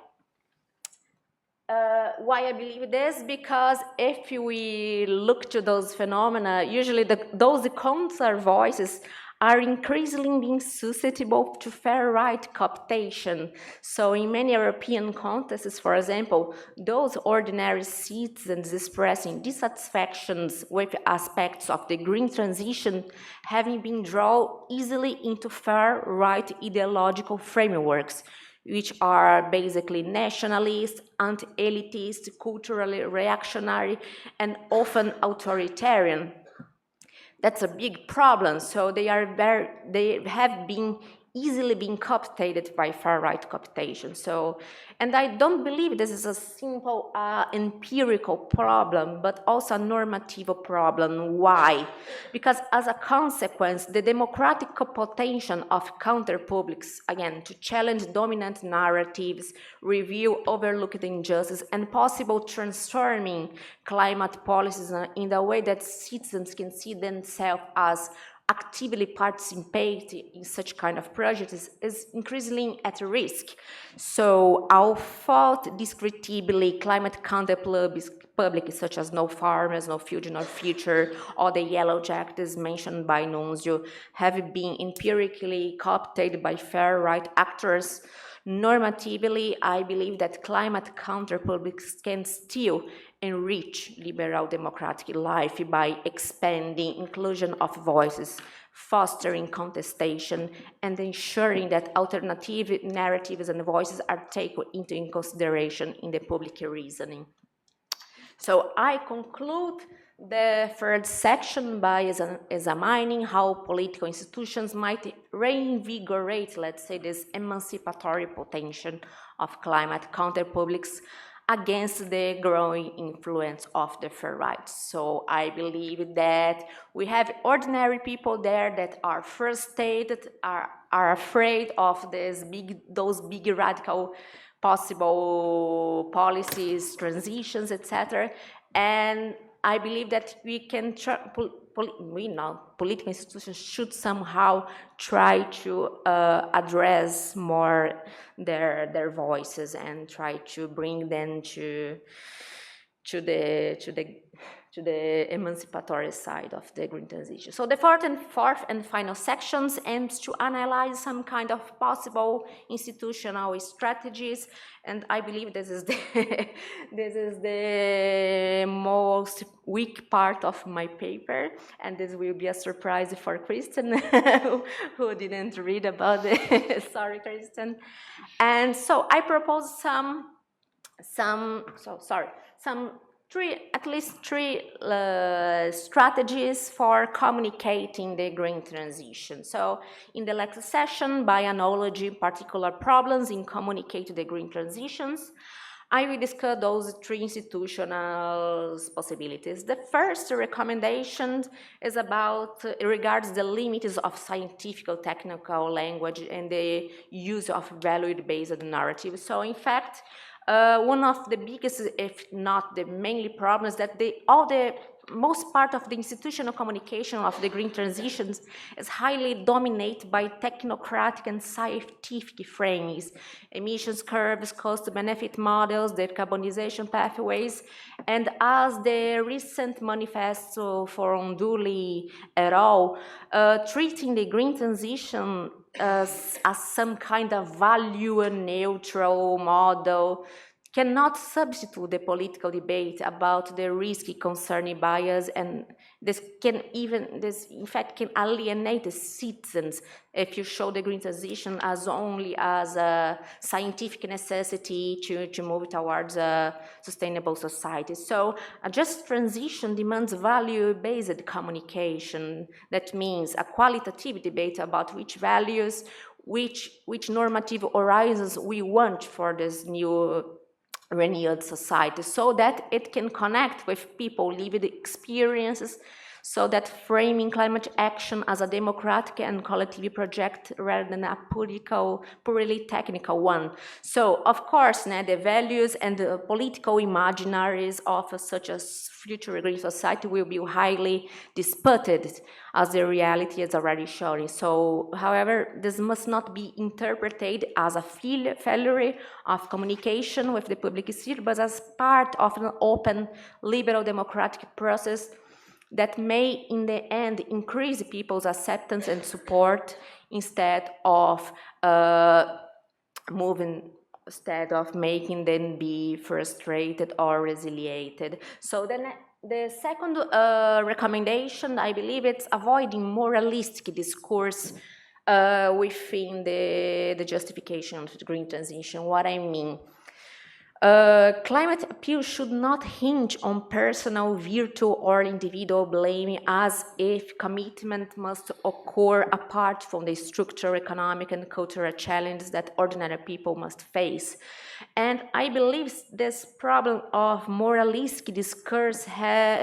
Why I believe this? Because if we look to those phenomena, usually those counter voices are increasingly being susceptible to fair right cooptation. So in many European contexts, for example, those ordinary citizens expressing dissatisfactions with aspects of the green transition having been drawn easily into fair right ideological frameworks, which are basically nationalist, anti-elitist, culturally reactionary, and often authoritarian. That's a big problem. So they have been easily being cooptated by far-right cooptation. So, and I don't believe this is a simple empirical problem, but also a normative problem. Why? Because as a consequence, the democratic potential of counter-publics, again, to challenge dominant narratives, review overlooked injustice, and possible transforming climate policies in the way that citizens can see themselves as actively participate in such kind of projects is increasingly at risk. So I thought descriptively climate counter public such as no farmers, no future, or the yellow jackets mentioned by Nunzio have been empirically coopted by far right actors. Normatively, I believe that climate counter publics can still enrich liberal democratic life by expanding inclusion of voices, fostering contestation, and ensuring that alternative narratives and voices are taken into consideration in the public reasoning. So I conclude the third section by examining how political institutions might reinvigorate, let's say, this emancipatory potential of climate counterpublics against the growing influence of the far right. So I believe that we have ordinary people there that are frustrated, are afraid of those big radical possible policies, transitions, etc. And I believe that we can political institutions should somehow try to address more their voices and try to bring them to the emancipatory side of the green transition. So the fourth and final sections aims to analyze some kind of possible institutional strategies, and I believe this is the most weak part of my paper, and this will be a surprise for Kristen, who didn't read about it. Sorry, Kristen. And so I propose at least three strategies for communicating the green transition. So in the next session, by analogy, particular problems in communicating the green transitions, I will discuss those three institutional possibilities. The first recommendation is regards the limits of scientific or technical language and the use of value-based narrative. So in fact, one of the biggest, if not the mainly problems, that most part of the institutional communication of the green transitions is highly dominated by technocratic and scientific frames, emissions curves, cost-benefit models, decarbonization pathways, and as the recent manifesto for Unduli et al., treating the green transition as some kind of value-neutral model cannot substitute the political debate about the risk concerning bias, and this in fact can alienate the citizens if you show the green transition as only as a scientific necessity to move towards a sustainable society. So a just transition demands value-based communication. That means a qualitative debate about which values, which normative horizons we want for this new renewed society, so that it can connect with people lived experiences, so that framing climate action as a democratic and collective project rather than a purely technical one. So, of course, the values and the political imaginaries of such a future green society will be highly disputed, as the reality is already showing. So, however, this must not be interpreted as a failure of communication with the public sphere, but as part of an open, liberal, democratic process that may, in the end, increase people's acceptance and support instead of making them be frustrated or resiliated. So then the second recommendation, I believe, it's avoiding moralistic discourse within the justification of the green transition. What I mean, climate appeal should not hinge on personal, virtue, or individual blame, as if commitment must occur apart from the structural, economic, and cultural challenges that ordinary people must face. And I believe this problem of moralistic discourse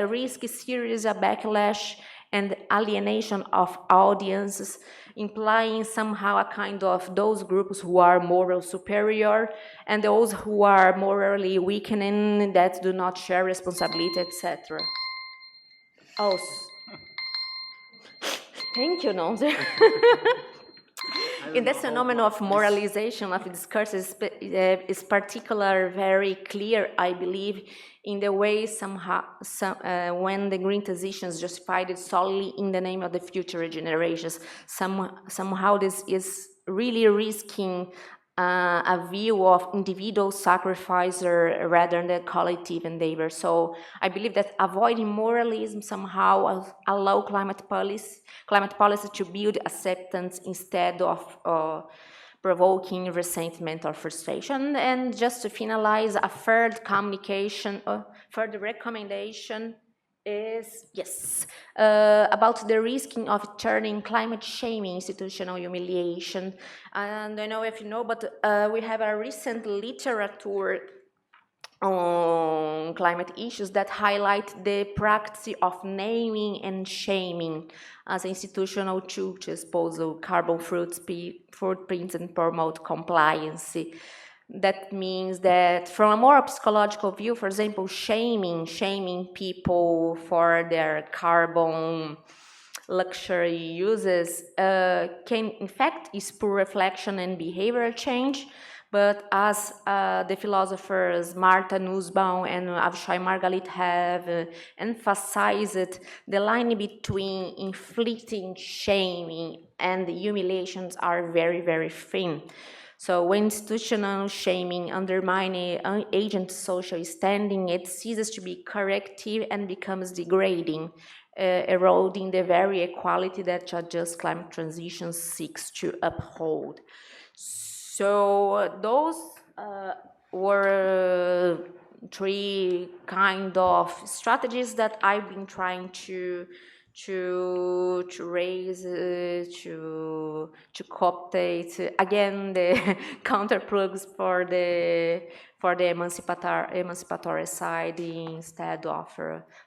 risks serious backlash and alienation of audiences, implying somehow a kind of those groups who are moral superior and those who are morally weakening, that do not share responsibility, etc. Oh, thank you, Nonze. In the phenomenon of moralization of discourses is particularly very clear, I believe, in the way when the green transition is justified solely in the name of the future generations. Somehow this is really risking a view of individual sacrifice rather than collective endeavor. So I believe that avoiding moralism somehow allow climate policy to build acceptance instead of provoking resentment or frustration. And just to finalize, a third recommendation is, yes, about the risking of turning climate shaming institutional humiliation. And I don't know if you know, but we have a recent literature on climate issues that highlight the practice of naming and shaming as an institutional tool to expose carbon footprints and promote compliance. That means that from a more psychological view, for example, shaming people for their carbon luxury uses can in fact is poor reflection and behavioral change. But as the philosophers Martha Nussbaum and Avishai Margalit have emphasized, the line between inflicting shaming and humiliations are very, very thin. So when institutional shaming undermines an agent's social standing, it ceases to be corrective and becomes degrading, eroding the very equality that a just climate transition seeks to uphold. So those were three kind of strategies that I've been trying to raise, to cooptate again the counterplugs for the emancipatory side instead of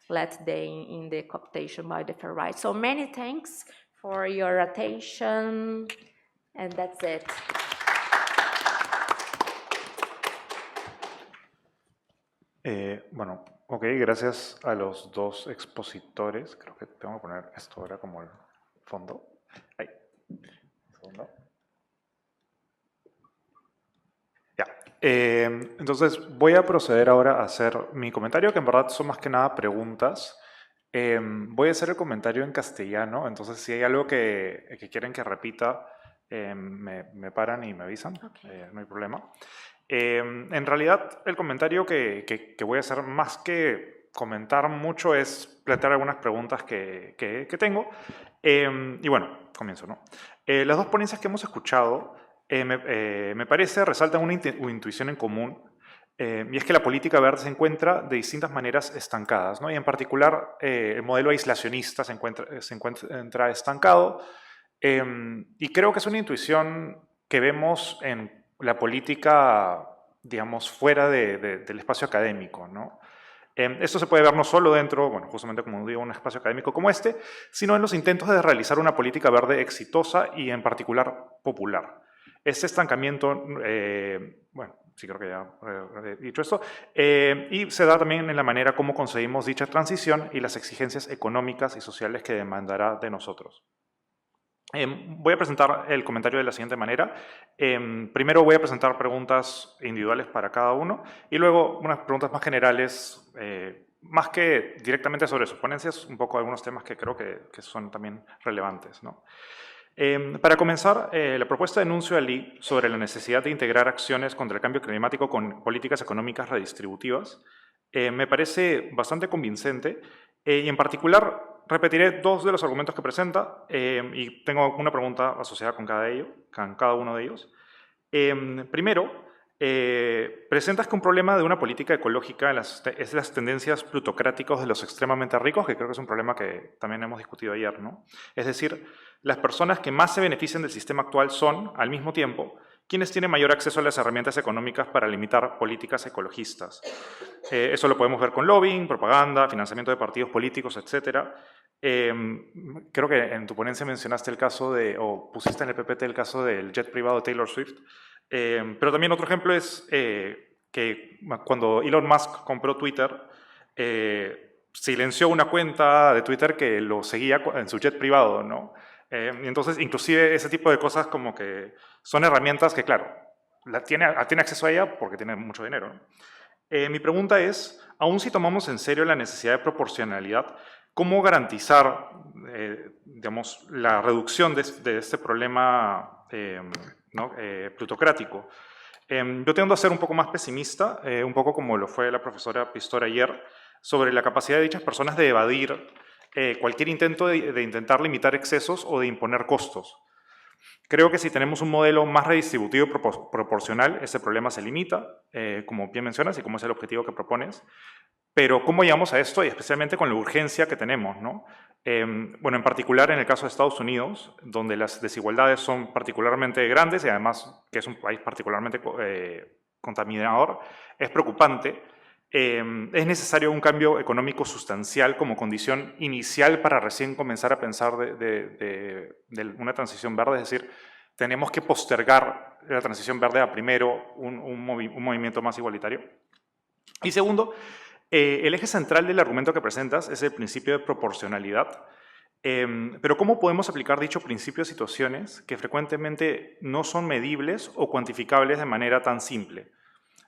let them in the cooptation by the far right. So many thanks for your attention, and that's it. Bueno, ok, gracias a los dos expositores. Creo que tengo que poner esto ahora como el fondo. Ahí. Un segundo. Ya. Entonces voy a proceder ahora a hacer mi comentario, que en verdad son más que nada preguntas. Voy a hacer el comentario en castellano, entonces si hay algo que quieren que repita, me paran y me avisan, okay. No hay problema. En realidad, el comentario que voy a hacer, más que comentar mucho, es plantear algunas preguntas que tengo. Y bueno, comienzo, ¿no? Las dos ponencias que hemos escuchado, me parece, resaltan una intuición en común, y es que la política verde se encuentra de distintas maneras estancadas, ¿no? Y en particular, el modelo aislacionista se encuentra estancado, y creo que es una intuición que vemos en la política, digamos, fuera del espacio académico, ¿no? Esto se puede ver no solo dentro, bueno, justamente como digo, un espacio académico como este, sino en los intentos de realizar una política verde exitosa y en particular popular. Este estancamiento, bueno, sí creo que ya he dicho esto, y se da también en la manera como conseguimos dicha transición y las exigencias económicas y sociales que demandará de nosotros. Voy a presentar el comentario de la siguiente manera. Primero voy a presentar preguntas individuales para cada uno y luego unas preguntas más generales, más que directamente sobre sus ponencias, un poco algunos temas que creo que son también relevantes, ¿no? Para comenzar, la propuesta de enuncio Ali sobre la necesidad de integrar acciones contra el cambio climático con políticas económicas redistributivas me parece bastante convincente y en particular repetiré dos de los argumentos que presenta y tengo una pregunta asociada con cada uno de ellos. Primero, presentas que un problema de una política ecológica es las tendencias plutocráticas de los extremadamente ricos, que creo que es un problema que también hemos discutido ayer, ¿no? Es decir, las personas que más se benefician del sistema actual son, al mismo tiempo, quienes tienen mayor acceso a las herramientas económicas para limitar políticas ecologistas. Eso lo podemos ver con lobbying, propaganda, financiamiento de partidos políticos, etc. Creo que en tu ponencia mencionaste el caso o pusiste en el PPT el caso del jet privado de Taylor Swift. Pero también otro ejemplo es que cuando Elon Musk compró Twitter, silenció una cuenta de Twitter que lo seguía en su jet privado, ¿no? Y entonces, inclusive ese tipo de cosas como que son herramientas que, claro, tiene acceso a ella porque tiene mucho dinero, ¿no? Mi pregunta es, aún si tomamos en serio la necesidad de proporcionalidad, ¿cómo garantizar, digamos, la reducción de este problema ¿no? Plutocrático? Yo tiendo a ser un poco más pesimista, un poco como lo fue la profesora Pistor ayer, sobre la capacidad de dichas personas de evadir cualquier intento de intentar limitar excesos o de imponer costos. Creo que si tenemos un modelo más redistributivo y proporcional, ese problema se limita, como bien mencionas, y como es el objetivo que propones. Pero ¿cómo llegamos a esto? Y especialmente con la urgencia que tenemos, ¿no? Bueno, en particular en el caso de Estados Unidos, donde las desigualdades son particularmente grandes y además que es un país particularmente contaminador, es preocupante. Es necesario un cambio económico sustancial como condición inicial para recién comenzar a pensar de una transición verde, es decir, tenemos que postergar la transición verde a primero un movimiento más igualitario. Y segundo, el eje central del argumento que presentas es el principio de proporcionalidad. Pero ¿cómo podemos aplicar dicho principio a situaciones que frecuentemente no son medibles o cuantificables de manera tan simple?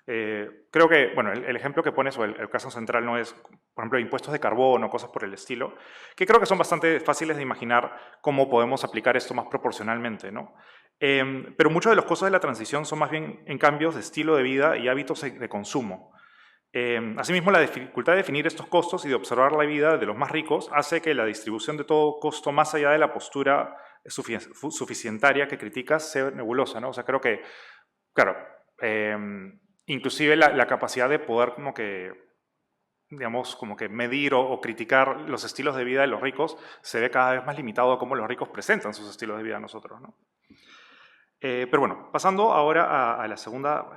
Creo que, bueno, el ejemplo que pones, o el caso central no es, por ejemplo, impuestos de carbono o cosas por el estilo, que creo que son bastante fáciles de imaginar cómo podemos aplicar esto más proporcionalmente, ¿no? Pero muchos de los costos de la transición son más bien en cambios de estilo de vida y hábitos de consumo. Asimismo, la dificultad de definir estos costos y de observar la vida de los más ricos hace que la distribución de todo costo más allá de la postura suficientaria que criticas sea nebulosa, ¿no? O sea, creo que, claro, inclusive la capacidad de poder como que, digamos, como que medir o criticar los estilos de vida de los ricos se ve cada vez más limitado a cómo los ricos presentan sus estilos de vida a nosotros, ¿no? Pero bueno, pasando ahora a la segunda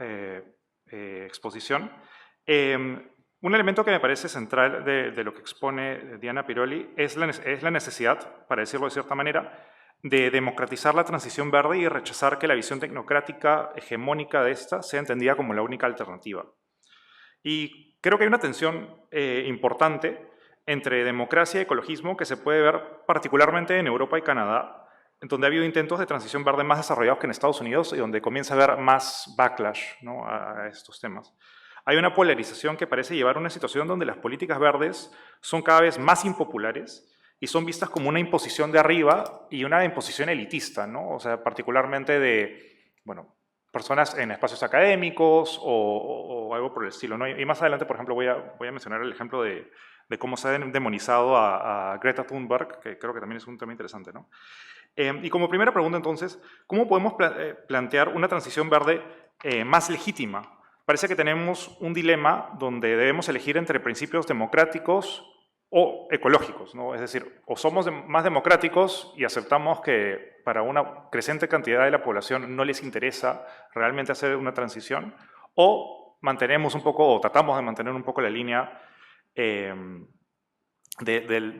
exposición, un elemento que me parece central de lo que expone Diana Piroli es la necesidad, para decirlo de cierta manera, de democratizar la transición verde y rechazar que la visión tecnocrática hegemónica de esta sea entendida como la única alternativa. Y creo que hay una tensión importante entre democracia y ecologismo que se puede ver particularmente en Europa y Canadá, en donde ha habido intentos de transición verde más desarrollados que en Estados Unidos y donde comienza a haber más backlash, ¿no?, a estos temas. Hay una polarización que parece llevar a una situación donde las políticas verdes son cada vez más impopulares y son vistas como una imposición de arriba y una imposición elitista, ¿no? O sea, particularmente de, bueno, personas en espacios académicos o algo por el estilo, ¿no? Y más adelante, por ejemplo, voy a mencionar el ejemplo de cómo se ha demonizado a Greta Thunberg, que creo que también es un tema interesante, ¿no? Y como primera pregunta, entonces, ¿cómo podemos plantear una transición verde más legítima? Parece que tenemos un dilema donde debemos elegir entre principios democráticos o ecológicos, ¿no? Es decir, o somos más democráticos y aceptamos que para una creciente cantidad de la población no les interesa realmente hacer una transición, o mantenemos un poco, o tratamos de mantener un poco la línea de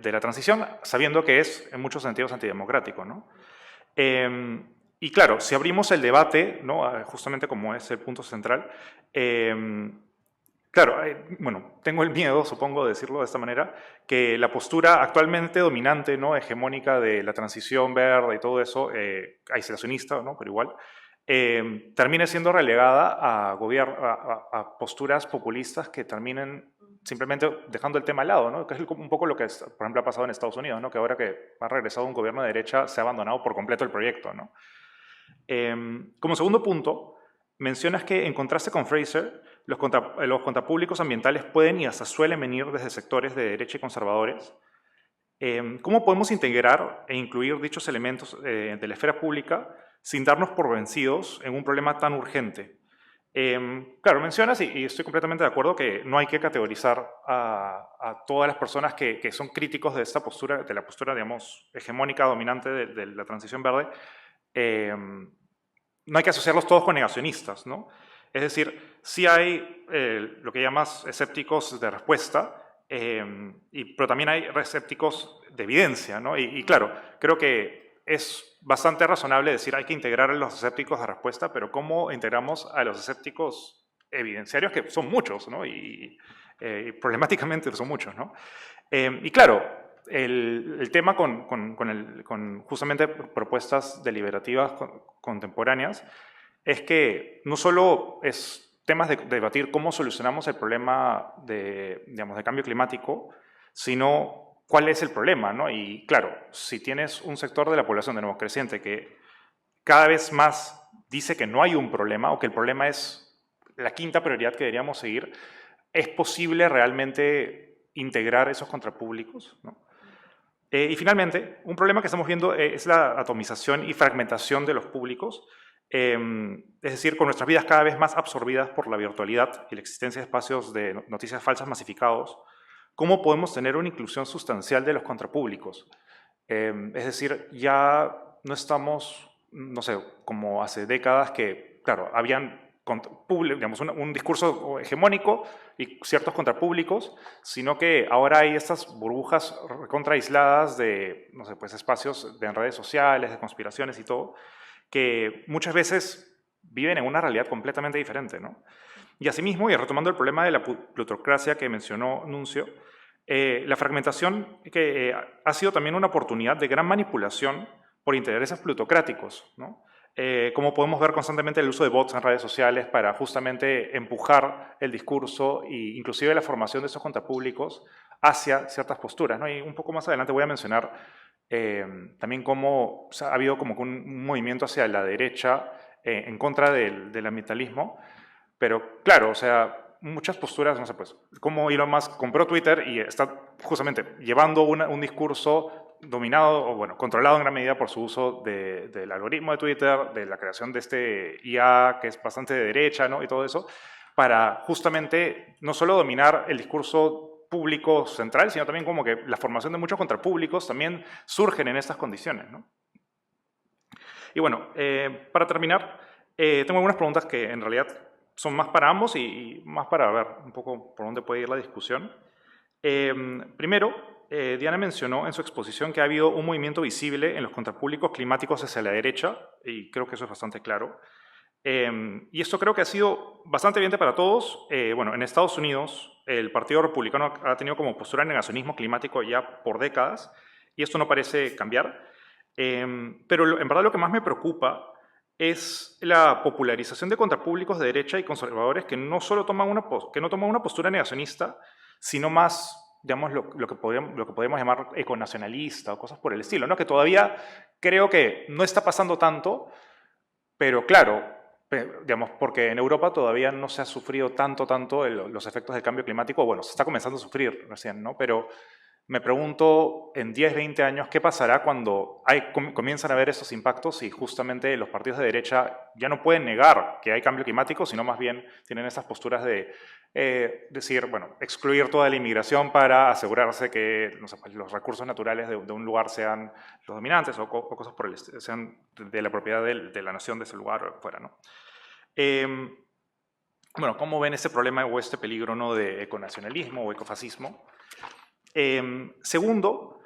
la transición, sabiendo que es en muchos sentidos antidemocrático, ¿no? Y claro, si abrimos el debate, ¿no?, justamente como es el punto central, claro, bueno, tengo el miedo, supongo, de decirlo de esta manera, que la postura actualmente dominante, ¿no?, hegemónica de la transición verde y todo eso, aislacionista, ¿no?, pero igual, termine siendo relegada a posturas populistas que terminen simplemente dejando el tema al lado, ¿no?, que es un poco lo que, por ejemplo, ha pasado en Estados Unidos, ¿no?, que ahora que ha regresado un gobierno de derecha se ha abandonado por completo el proyecto, ¿no? Como segundo punto, mencionas que en contraste con Fraser, los contrapúblicos ambientales pueden y hasta suelen venir desde sectores de derecha y conservadores. ¿Cómo podemos integrar e incluir dichos elementos de la esfera pública sin darnos por vencidos en un problema tan urgente? Claro, mencionas, y estoy completamente de acuerdo, que no hay que categorizar a todas las personas que son críticos de esta postura, de la postura, digamos, hegemónica, dominante de la transición verde. No hay que asociarlos todos con negacionistas, ¿no? Es decir, sí hay lo que llamas escépticos de respuesta, pero también hay escépticos de evidencia, ¿no? Y claro, creo que es bastante razonable decir hay que integrar a los escépticos de respuesta, pero ¿cómo integramos a los escépticos evidenciarios, que son muchos, ¿no? Y problemáticamente son muchos, ¿no? Y claro, el tema con justamente propuestas deliberativas contemporáneas es que no solo es temas de debatir cómo solucionamos el problema digamos, de cambio climático, sino cuál es el problema, ¿no? Y claro, si tienes un sector de la población de nuevo creciente que cada vez más dice que no hay un problema o que el problema es la quinta prioridad que deberíamos seguir, ¿es posible realmente integrar esos contrapúblicos, ¿no? Y finalmente, un problema que estamos viendo es la atomización y fragmentación de los públicos, es decir, con nuestras vidas cada vez más absorbidas por la virtualidad y la existencia de espacios de noticias falsas masificados, ¿cómo podemos tener una inclusión sustancial de los contrapúblicos? Es decir, ya no estamos, no sé, como hace décadas que, claro, habían digamos, un discurso hegemónico y ciertos contrapúblicos, sino que ahora hay estas burbujas contraaisladas de, no sé, pues espacios de redes sociales, de conspiraciones y todo, que muchas veces viven en una realidad completamente diferente, ¿no? Y asimismo, y retomando el problema de la plutocracia que mencionó Nuncio, la fragmentación que ha sido también una oportunidad de gran manipulación por intereses plutocráticos, ¿no? Como podemos ver constantemente el uso de bots en redes sociales para justamente empujar el discurso e inclusive la formación de esos contrapúblicos hacia ciertas posturas, ¿no? Y un poco más adelante voy a mencionar también cómo ha habido como un movimiento hacia la derecha en contra del ambientalismo, pero claro, o sea, muchas posturas, no sé, pues, como Elon Musk compró Twitter y está justamente llevando un discurso dominado, o bueno, controlado en gran medida por su uso del algoritmo de Twitter, de la creación de este IA que es bastante de derecha, ¿no? Y todo eso, para justamente no solo dominar el discurso público central, sino también como que la formación de muchos contrapúblicos también surgen en estas condiciones, ¿no? Y bueno, para terminar, tengo algunas preguntas que en realidad son más para ambos y más para ver un poco por dónde puede ir la discusión. Primero, Diana mencionó en su exposición que ha habido un movimiento visible en los contrapúblicos climáticos hacia la derecha, y creo que eso es bastante claro. Y esto creo que ha sido bastante evidente para todos. Bueno, en Estados Unidos, el Partido Republicano ha tenido como postura el negacionismo climático ya por décadas, y esto no parece cambiar. Pero en verdad lo que más me preocupa es la popularización de contrapúblicos de derecha y conservadores que no solo toman una postura negacionista, sino más, digamos, lo que podríamos llamar econacionalista o cosas por el estilo, ¿no? Que todavía creo que no está pasando tanto, pero claro, digamos, porque en Europa todavía no se ha sufrido tanto los efectos del cambio climático, bueno, se está comenzando a sufrir recién, ¿no? Pero me pregunto en 10, 20 años qué pasará cuando comienzan a haber esos impactos y justamente los partidos de derecha ya no pueden negar que hay cambio climático, sino más bien tienen esas posturas de decir, bueno, excluir toda la inmigración para asegurarse que no sé, pues, los recursos naturales de un lugar sean los dominantes o cosas por el estilo, sean de la propiedad de la nación de ese lugar o fuera, ¿no? Bueno, ¿cómo ven este problema o este peligro, ¿no?, de econacionalismo o ecofascismo? Segundo,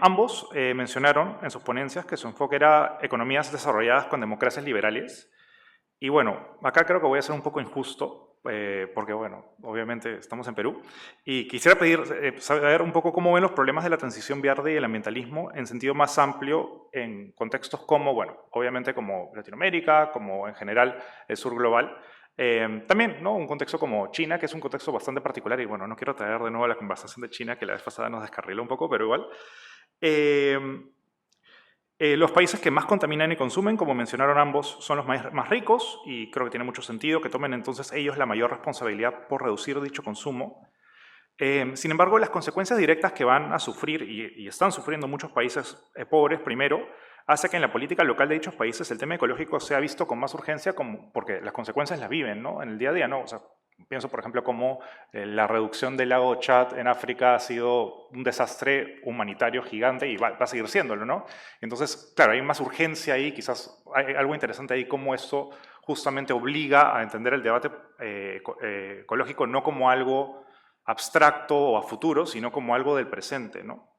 ambos mencionaron en sus ponencias que su enfoque era economías desarrolladas con democracias liberales. Y bueno, acá creo que voy a ser un poco injusto, porque bueno, obviamente estamos en Perú, y quisiera saber un poco cómo ven los problemas de la transición verde y el ambientalismo en sentido más amplio en contextos como, bueno, obviamente como Latinoamérica, como en general el sur global. También, ¿no?, un contexto como China, que es un contexto bastante particular, y bueno, no quiero traer de nuevo la conversación de China, que la vez pasada nos descarriló un poco, pero igual. Los países que más contaminan y consumen, como mencionaron ambos, son los más ricos, y creo que tiene mucho sentido que tomen entonces ellos la mayor responsabilidad por reducir dicho consumo. Sin embargo, las consecuencias directas que van a sufrir, y están sufriendo muchos países pobres, primero, hace que en la política local de dichos países el tema ecológico sea visto con más urgencia, porque las consecuencias las viven, ¿no?, en el día a día, ¿no? O sea, pienso, por ejemplo, cómo la reducción del lago Chad en África ha sido un desastre humanitario gigante y va a seguir siéndolo, ¿no? Entonces, claro, hay más urgencia ahí, quizás hay algo interesante ahí, cómo esto justamente obliga a entender el debate ecológico no como algo abstracto o a futuro, sino como algo del presente, ¿no?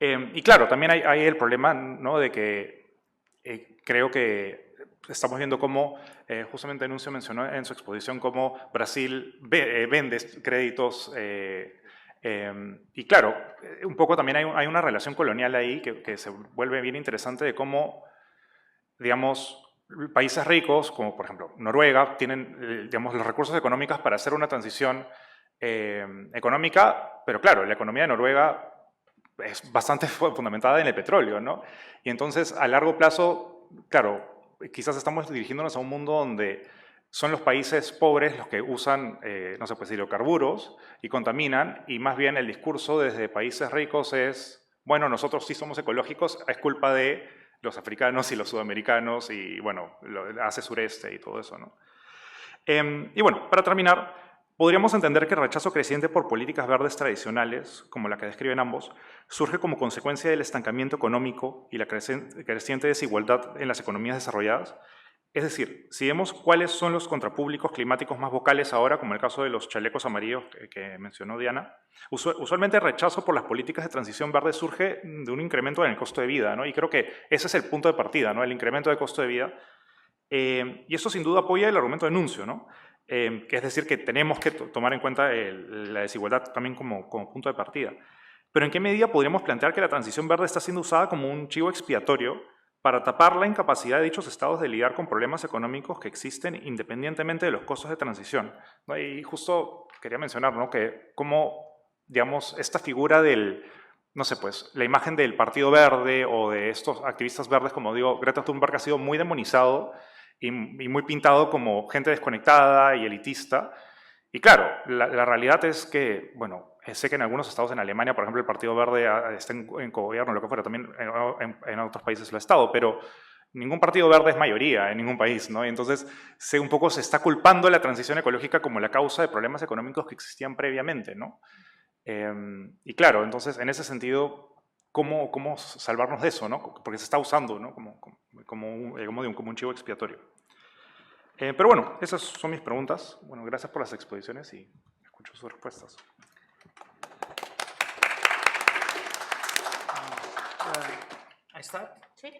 Y claro, también hay el problema, ¿no?, de que creo que estamos viendo cómo, justamente Nuncio mencionó en su exposición, cómo Brasil vende créditos, y claro, un poco también hay una relación colonial ahí que se vuelve bien interesante de cómo, digamos, países ricos, como por ejemplo Noruega, tienen, digamos, los recursos económicos para hacer una transición económica, pero claro, la economía de Noruega es bastante fundamentada en el petróleo, ¿no? Y entonces, a largo plazo, claro, quizás estamos dirigiéndonos a un mundo donde son los países pobres los que usan, no sé, pues hidrocarburos y contaminan, y más bien el discurso desde países ricos es, bueno, nosotros sí somos ecológicos, es culpa de los africanos y los sudamericanos y, bueno, Asia sureste y todo eso, ¿no? Y bueno, para terminar, podríamos entender que el rechazo creciente por políticas verdes tradicionales, como la que describen ambos, surge como consecuencia del estancamiento económico y la creciente desigualdad en las economías desarrolladas. Es decir, si vemos cuáles son los contrapúblicos climáticos más vocales ahora, como el caso de los chalecos amarillos que mencionó Diana, usualmente el rechazo por las políticas de transición verde surge de un incremento en el costo de vida, ¿no? Y creo que ese es el punto de partida, ¿no? El incremento de costo de vida. Y eso sin duda apoya el argumento de enuncio, ¿no? Que es decir, que tenemos que tomar en cuenta la desigualdad también como punto de partida. Pero ¿en qué medida podríamos plantear que la transición verde está siendo usada como un chivo expiatorio para tapar la incapacidad de dichos estados de lidiar con problemas económicos que existen independientemente de los costos de transición, ¿no? Y justo quería mencionar, ¿no?, que cómo, digamos, esta figura del, no sé, pues, la imagen del Partido Verde o de estos activistas verdes, como digo, Greta Thunberg ha sido muy demonizado y muy pintado como gente desconectada y elitista. Y claro, la realidad es que, bueno, sé que en algunos estados en Alemania, por ejemplo, el Partido Verde está en cogobierno, lo que fuera, también en otros países lo ha estado, pero ningún partido verde es mayoría en ningún país, ¿no? Y entonces un poco se está culpando la transición ecológica como la causa de problemas económicos que existían previamente, ¿no? Y claro, entonces, en ese sentido, ¿cómo salvarnos de eso, ¿no? Porque se está usando, ¿no?, como un chivo expiatorio. Pero bueno, esas son mis preguntas. Bueno, gracias por las exposiciones y escucho sus respuestas. I start? Sí.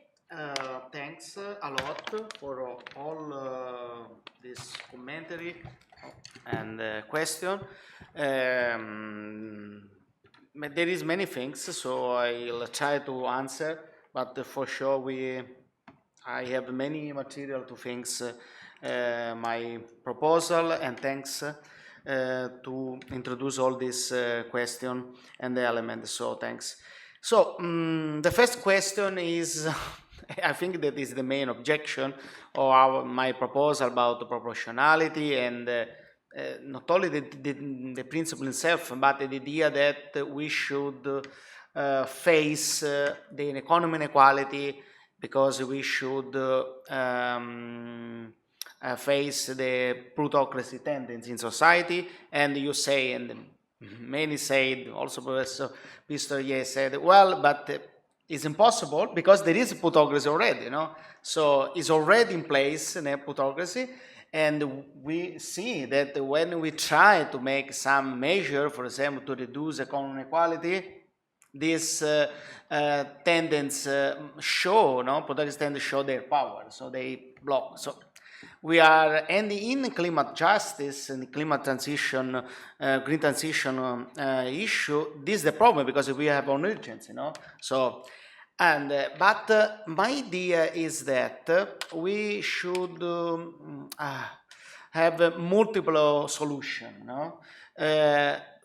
Thanks a lot for all this commentary and question. There is many things, so I'll try to answer, but for sure I have many material to fix my proposal, and thanks to introduce all this question and the elements, so thanks. So the first question is, I think that is the main objection of my proposal about the proportionality and not only the principle itself, but the idea that we should face the economy inequality, because we should face the plutocracy tendency in society. And you say, and many said, also Professor Pistoier said, well, but it's impossible because there is plutocracy already, you know? So it's already in place, in a plutocracy, and we see that when we try to make some measure, for example, to reduce economic inequality, these tendencies show, no, plutocracy tendencies show their power, so they block. So we are, and in climate justice and climate transition, green transition issue, this is the problem because we have an urgency, you know. So, and but my idea is that we should have multiple solutions, no.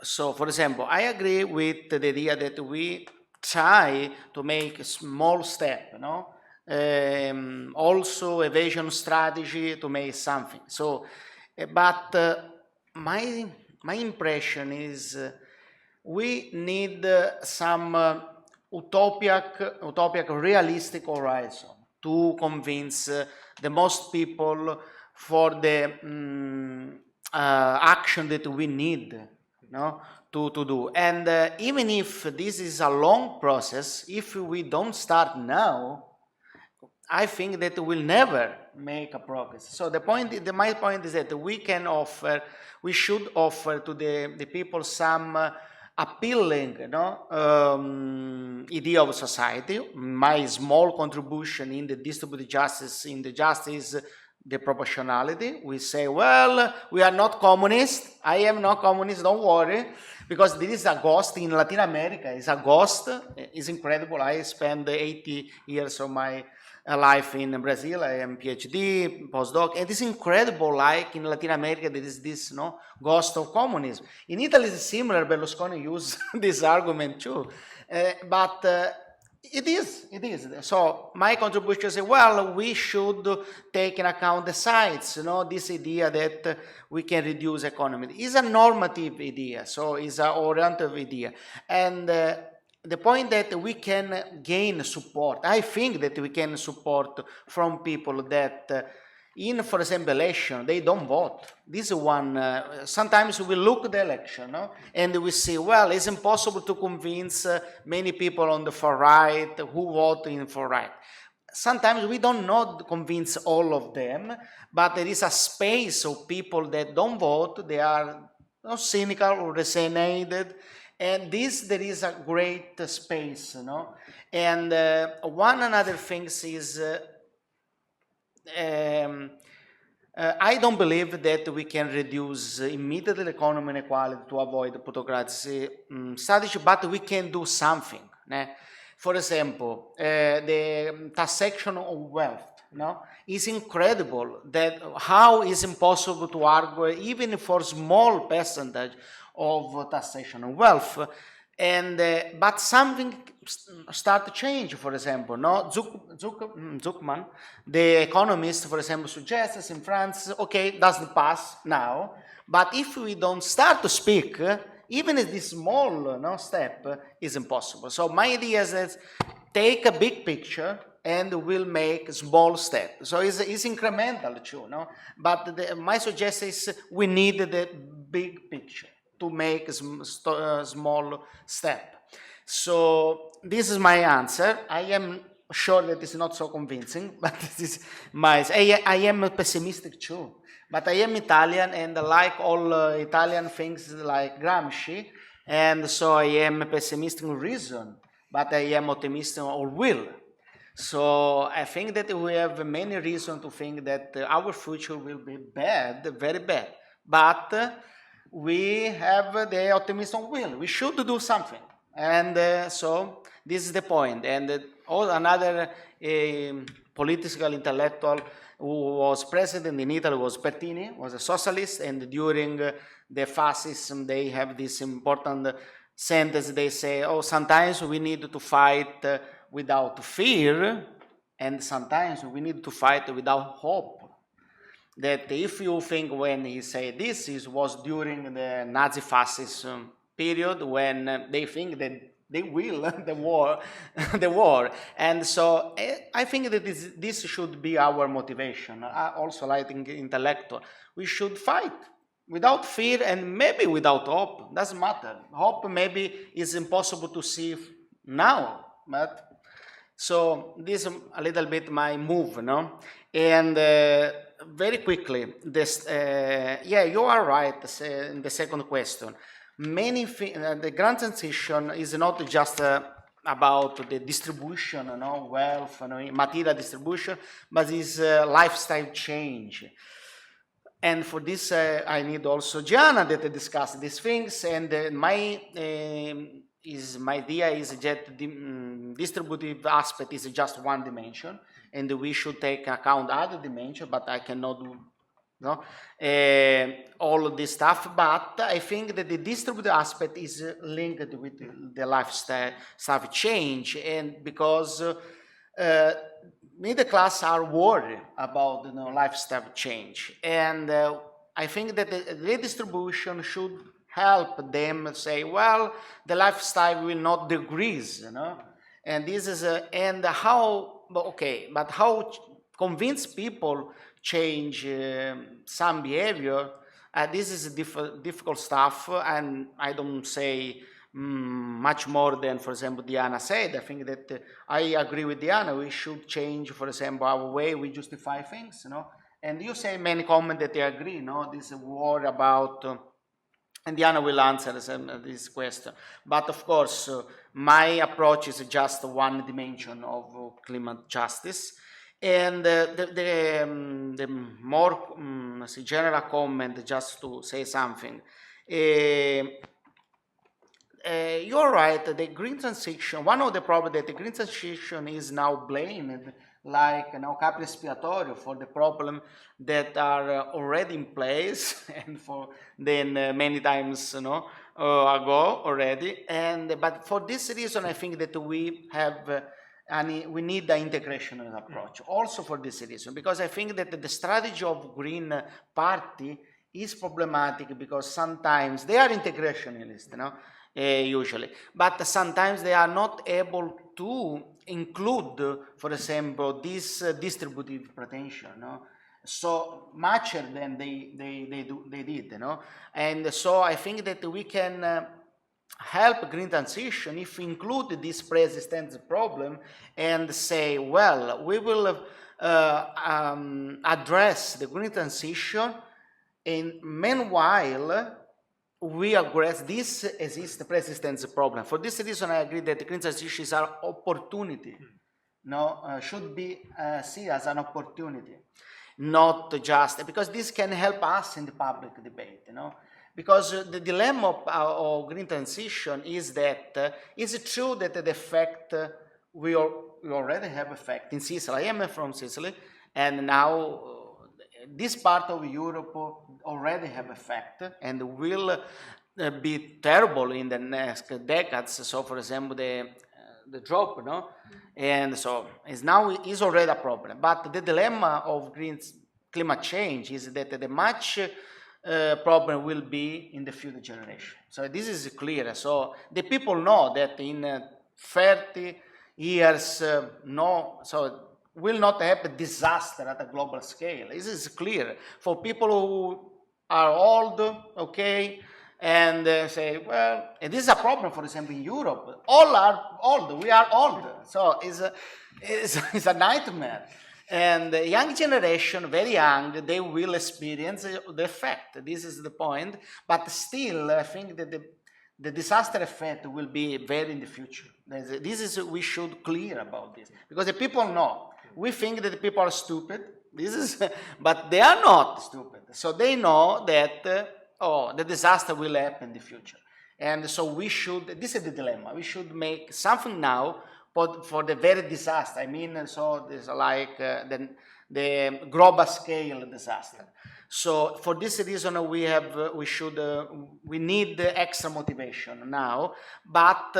So, for example, I agree with the idea that we try to make a small step, you know. Also evasion strategy to make something. So, but my impression is we need some utopic realistic horizon to convince the most people for the action that we need, no, to do. And even if this is a long process, if we don't start now, I think that we'll never make a progress. So my point is that we should offer to the people some appealing, you know, idea of society. My small contribution in the distributive justice, in the justice, the proportionality. We say, well, we are not communist. I am not communist, don't worry. Because there is a ghost in Latin America. It's a ghost. It's incredible. I spent 80 years of my life in Brazil. I am PhD, postdoc. It is incredible, like in Latin America, there is this, no, ghost of communism. In Italy, it's similar. Berlusconi used this argument too. But It is. So my contribution is, well, we should take in account the sides, this idea that we can reduce economy. It's a normative idea, so it's an orientative idea. And the point that we can gain support, I think that we can support from people that in, for example, election, they don't vote. This is one, sometimes we look at the election, and we see, well, it's impossible to convince many people on the far right who vote in far right. Sometimes we don't not convince all of them, but there is a space of people that don't vote, they are cynical or resignated, and there is a great space, And one another thing is, I don't believe that we can reduce immediately economic inequality to avoid plutocracy strategy, but we can do something. For example, the taxation of wealth is incredible. That how is impossible to argue even for small percentage of taxation of wealth. And but something start to change. For example, Zuckman, the economist, for example, suggests in France, okay, doesn't pass now, but if we don't start to speak, even if this small step is impossible. So my idea is that take a big picture and we'll make small steps. So it's incremental too, But my suggestion is we need the big picture to make a small step. So this is my answer. I am sure that it's not so convincing, but this is I am pessimistic too. But I am Italian, and I like all Italian things like Gramsci, and so I am pessimistic in reason, but I am optimistic on will. So I think that we have many reasons to think that our future will be bad, very bad. But we have the optimism will. We should do something. And so this is the point. And another political intellectual who was president in Italy was Pertini, was a socialist, and during the fascism they have this important sentence. They say, sometimes we need to fight without fear, and sometimes we need to fight without hope. That if you think when he said this, it was during the Nazi fascism period when they think that they will the war. And so I think that this should be our motivation. Also like intellectual, we should fight without fear and maybe without hope. Doesn't matter. Hope maybe is impossible to see now, but so this is a little bit my move, And very quickly, this you are right in the second question. The grand transition is not just about the distribution, wealth, material distribution, but is lifestyle change. And for this, I need also Gianna that discuss these things. And my idea is that the distributive aspect is just one dimension, and we should take account other dimensions, but I cannot do all of this stuff. But I think that the distributive aspect is linked with the lifestyle stuff change, and because middle class are worried about lifestyle change, and I think that the redistribution should help them say, well, the lifestyle will not decrease, and this is and how but how convince people change some behavior. This is difficult stuff, and I don't say much more than, for example, Diana said. I think that I agree with Diana. We should change, for example, our way we justify things, And you say many comments that they agree, This war about, and Diana will answer this question. But of course, my approach is just one dimension of climate justice. And the more general comment, just to say something. You're right, the green transition, one of the problems that the green transition is now blamed like capo espiatorio for the problem that are already in place and for then many times ago already, but for this reason I think that we have we need the integrational approach also for this reason, because I think that the strategy of Green Party is problematic because sometimes they are integrationist, usually, but sometimes they are not able to include, for example, this distributive potential, so much than they did, and so I think that we can help green transition if we include this pre-existence problem and say, well, we will address the green transition, and meanwhile we address this exists pre-existence problem. For this reason, I agree that the green transition is an opportunity, should be seen as an opportunity, not just because this can help us in the public debate, because the dilemma of green transition is that it's true that the effect we already have effect in Sicily. I am from Sicily, and now this part of Europe already have effect and will be terrible in the next decades. So, for example, the drop, and so is already a problem. But the dilemma of climate change is that the much problem will be in the future generation. So this is clear. So the people know that in 30 years, so will not have a disaster at a global scale. This is clear. For people who are old, okay, and say, well, and this is a problem, for example, in Europe. All are old. We are old. So it's a nightmare. And the young generation, very young, they will experience the effect. This is the point. But still, I think that the disaster effect will be very in the future. We should clear about this. Because the people know. We think that the people are stupid. But they are not stupid. So they know that, the disaster will happen in the future. And so this is the dilemma. We should make something now for the very disaster. I mean, so there's like the global scale disaster. So for this reason, we need extra motivation now. But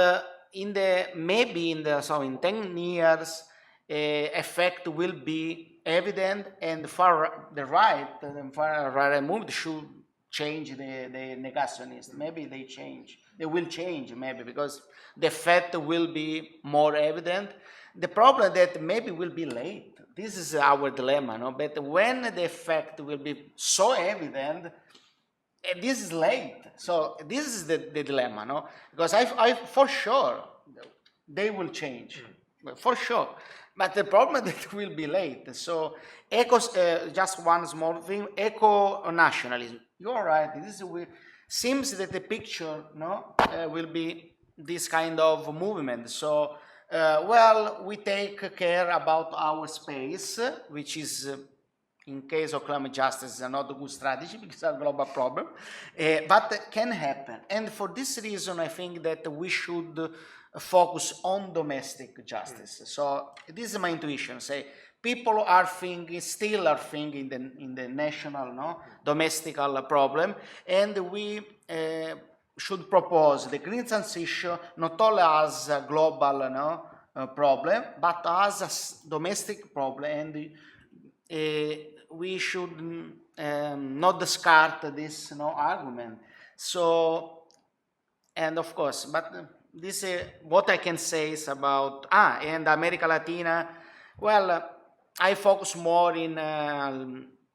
in 10 years, effect will be evident, and the right movement should change the negationists. Maybe they will change, maybe, because the effect will be more evident. The problem that maybe will be late. This is our dilemma, But when the effect will be so evident, this is late. So this is the dilemma, Because I for sure they will change, for sure. But the problem that will be late. So just one small thing, eco-nationalism. You're right. Seems that the picture will be this kind of movement. So, we take care about our space, which is, in case of climate justice, not a good strategy because it's a global problem, but it can happen. And for this reason, I think that we should focus on domestic justice. So this is my intuition. Say people still are thinking in the national, domestic problem, and we should propose the green transition not only as a global problem, but as a domestic problem, and we should not discard this argument. So, and of course, but this what I can say is about and America Latina. Well, I focus more in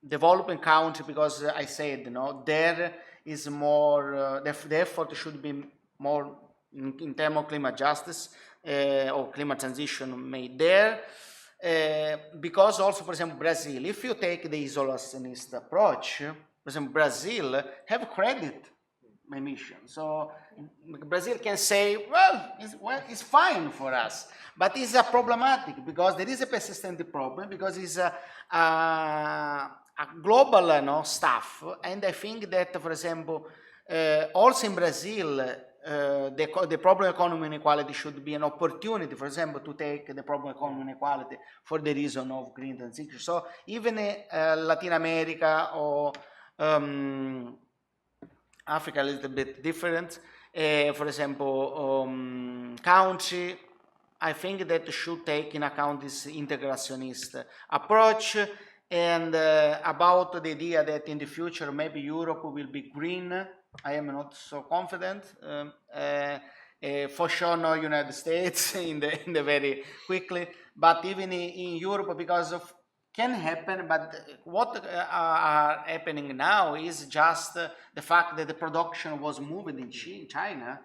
developing country because I said there is more the effort should be more in terms of climate justice or climate transition made there, because also, for example, Brazil, if you take the isolationist approach, for example, Brazil have credit emission. So Brazil can say, well, it's fine for us, but it's a problematic because there is a persistent problem because it's a global stuff. And I think that, for example, also in Brazil, the problem of economic inequality should be an opportunity, for example, to take the problem of economic inequality for the reason of green transition. So even Latin America or Africa a little bit different. For example, country, I think that should take in account this integrationist approach, and about the idea that in the future maybe Europe will be green. I am not so confident. For sure, no United States in the very quickly, but even in Europe, because of can happen. But what are happening now is just the fact that the production was moved in China.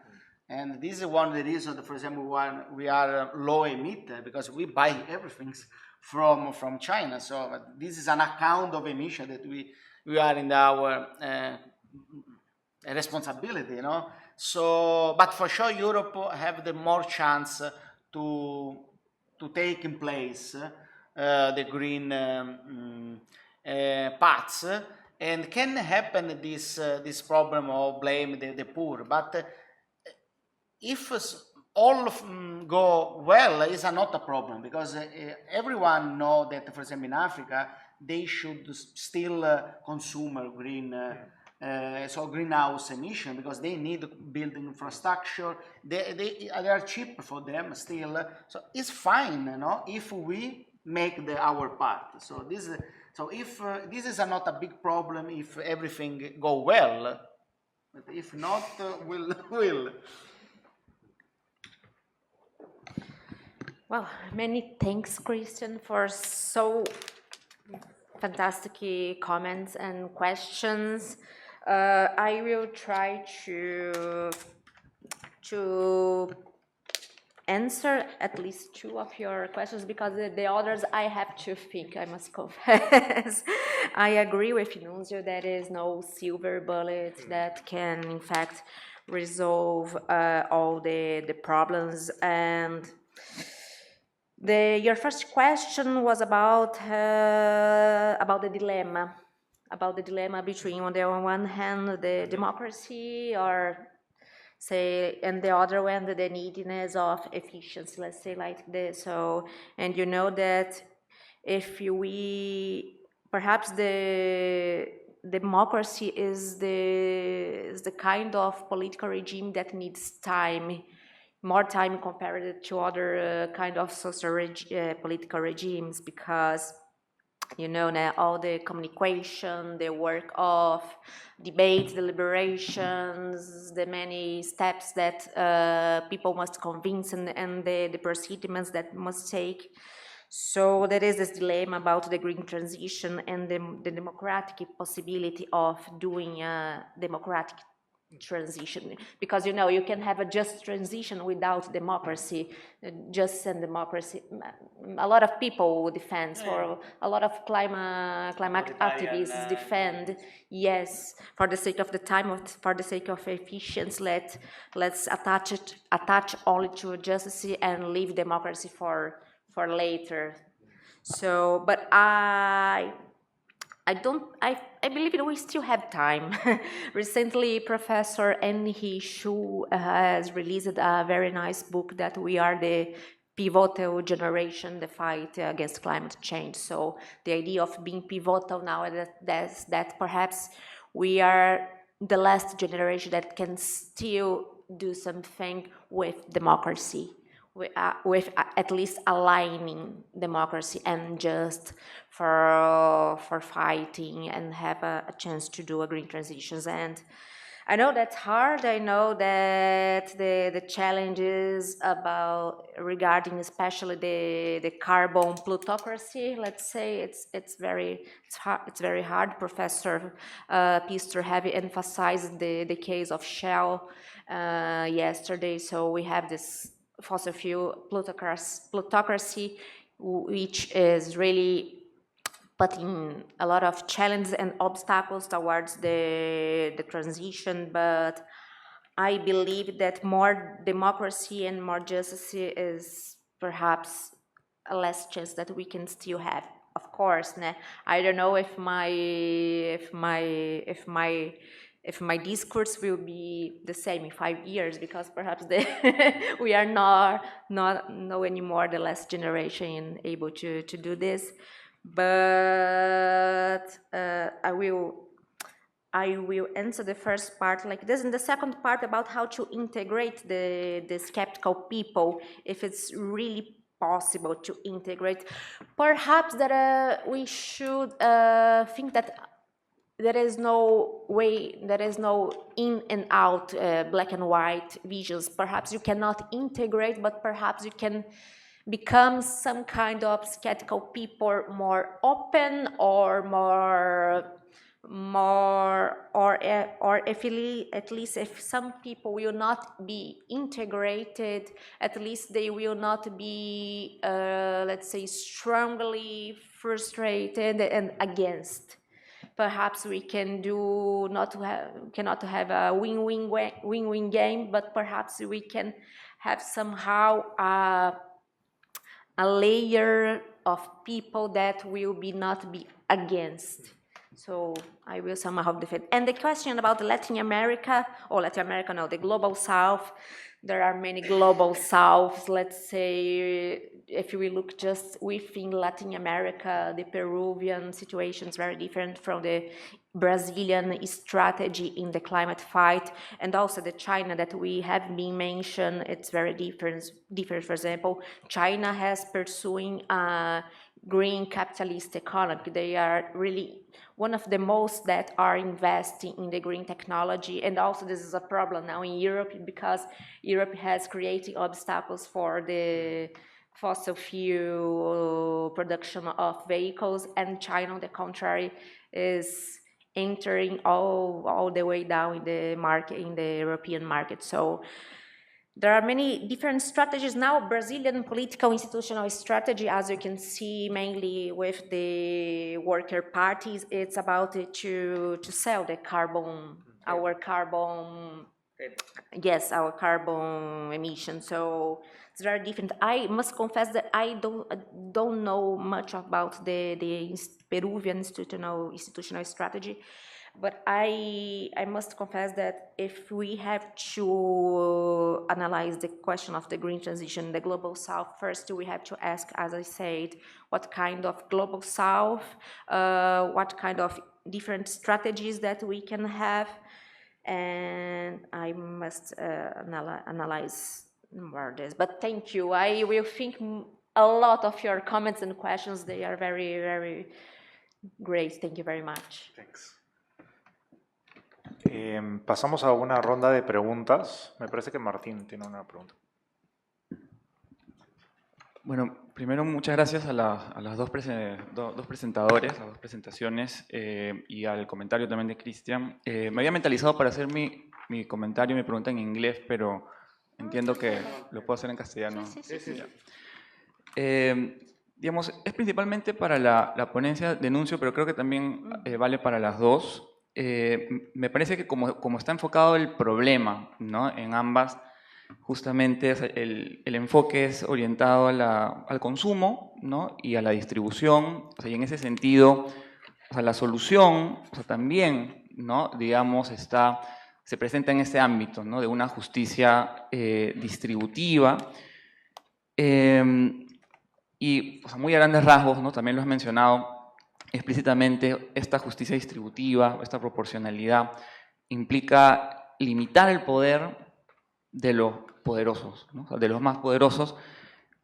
And this is one of the reasons, for example, why we are low emitter, because we buy everything from China. So this is an account of emission that we are in our responsibility, you know. So, but for sure, Europe have the more chance to take in place the green paths, and can happen this problem of blame the poor, but if all go well, is not a problem, because everyone know that, for example, in Africa, they should still consume green, so greenhouse emission, because they need building infrastructure. They are cheap for them still. So it's fine, you know, if we make our part. So if this is not a big problem if everything go well, but if not, will. Well, many thanks, Christian, for so fantastic comments and questions. I will try to answer at least two of your questions, because the others I have to think, I must confess. I agree with Nunzio, there is no silver bullet that can, in fact, resolve all the problems. And your first question was about the dilemma between, on the one hand, the democracy, or say, and the other one, the neediness of efficiency, let's say like this. So, and you know that if perhaps the democracy is the kind of political regime that needs time, more time compared to other kind of social political regimes, because you know now all the communication, the work of debates, deliberations, the many steps that people must convince, and the procedures that must take. So there is this dilemma about the green transition and the democratic possibility of doing a democratic transition, because you know you can have a just transition without democracy. Just and democracy, a lot of people defend, for a lot of climate activists defend, yes, for the sake of the time, for the sake of efficiency, let's attach only to justice and leave democracy for later. So, but I believe that we still have time. Recently, Professor Enhi Shu has released a very nice book that we are the pivotal generation, the fight against climate change. So the idea of being pivotal now, that perhaps we are the last generation that can still do something with democracy, with at least aligning democracy and just for fighting and have a chance to do a green transitions. And I know that's hard. I know that the challenges regarding especially the carbon plutocracy, let's say, it's very hard. Professor Pister have emphasized the case of Shell yesterday. So we have this fossil fuel plutocracy, which is really putting a lot of challenges and obstacles towards the transition. But I believe that more democracy and more justice is perhaps a less chance that we can still have. Of course, I don't know if my discourse will be the same in 5 years, because perhaps we are not anymore the last generation able to do this. But I I will answer the first part like this, and the second part about how to integrate the skeptical people, if it's really possible to integrate. Perhaps that we should think that there is no way, there is no in and out black and white visions. Perhaps you cannot integrate, but perhaps you can become some kind of skeptical people, more open or or if at least if some people will not be integrated, at least they will not be, let's say, strongly frustrated and against. Perhaps we can do cannot have a win-win game, but perhaps we can have somehow a layer of people that will not be against. So I will somehow defend. And the question about Latin America, no, the global south, there are many global souths. Let's say if we look just within Latin America, the Peruvian situation is very different from the Brazilian strategy in the climate fight, and also the China that we have been mentioned, it's very different. For example, China has pursuing a green capitalist economy. They are really one of the most that are investing in the green technology, and also this is a problem now in Europe because Europe has created obstacles for the fossil fuel production of vehicles, and China, on the contrary, is entering all the way down in the market, in the European market. So there are many different strategies now. Brazilian political institutional strategy, as you can see, mainly with the worker parties, it's about to sell the carbon, our carbon, yes, our carbon emissions. So it's very different. I must confess that I don't know much about the Peruvian institutional strategy, but I must confess that if we have to analyze the question of the green transition, the global south, first we have to ask, as I said, what kind of global south, what kind of different strategies that we can have, and I must analyze more this. But thank you. I will think a lot of your comments and questions. They are very, very great. Thank you very much. Thanks. Pasamos a una ronda de preguntas. Me parece que Martín tiene una pregunta. Bueno, primero muchas gracias a las dos presentadores, las dos presentaciones y al comentario también de Cristian. Me había mentalizado para hacer mi comentario y mi pregunta en inglés, pero entiendo que lo puedo hacer en castellano. Sí. Digamos, es principalmente para la ponencia de enuncio, pero creo que también vale para las dos. Me parece que como está enfocado el problema, ¿no?, en ambas, justamente el enfoque es orientado al consumo, ¿no?, y a la distribución. O sea, y en ese sentido, o sea, la solución, o sea, también, ¿no?, digamos, se presenta en este ámbito, ¿no?, de una justicia distributiva. Y, o sea, muy a grandes rasgos, ¿no?, también lo has mencionado explícitamente, esta justicia distributiva, esta proporcionalidad, implica limitar el poder de los poderosos, ¿no?, o sea, de los más poderosos,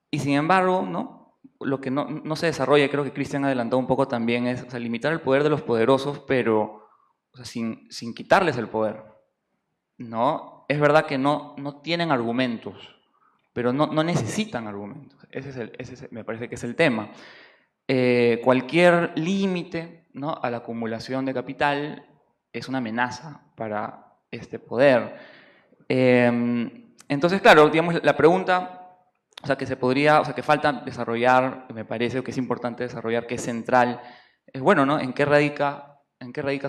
y sin embargo, ¿no?, lo que no se desarrolla, creo que Cristian adelantó un poco también, es, o sea, limitar el poder de los poderosos, pero, o sea, sin quitarles el poder, ¿no? Es verdad que no tienen argumentos, pero no necesitan argumentos. Ese me parece que es el tema. Cualquier límite, ¿no?, a la acumulación de capital es una amenaza para este poder. Entonces, claro, digamos, la pregunta, o sea, que falta desarrollar, me parece, o que es importante desarrollar, que es central, es, bueno, ¿no?, ¿en qué radica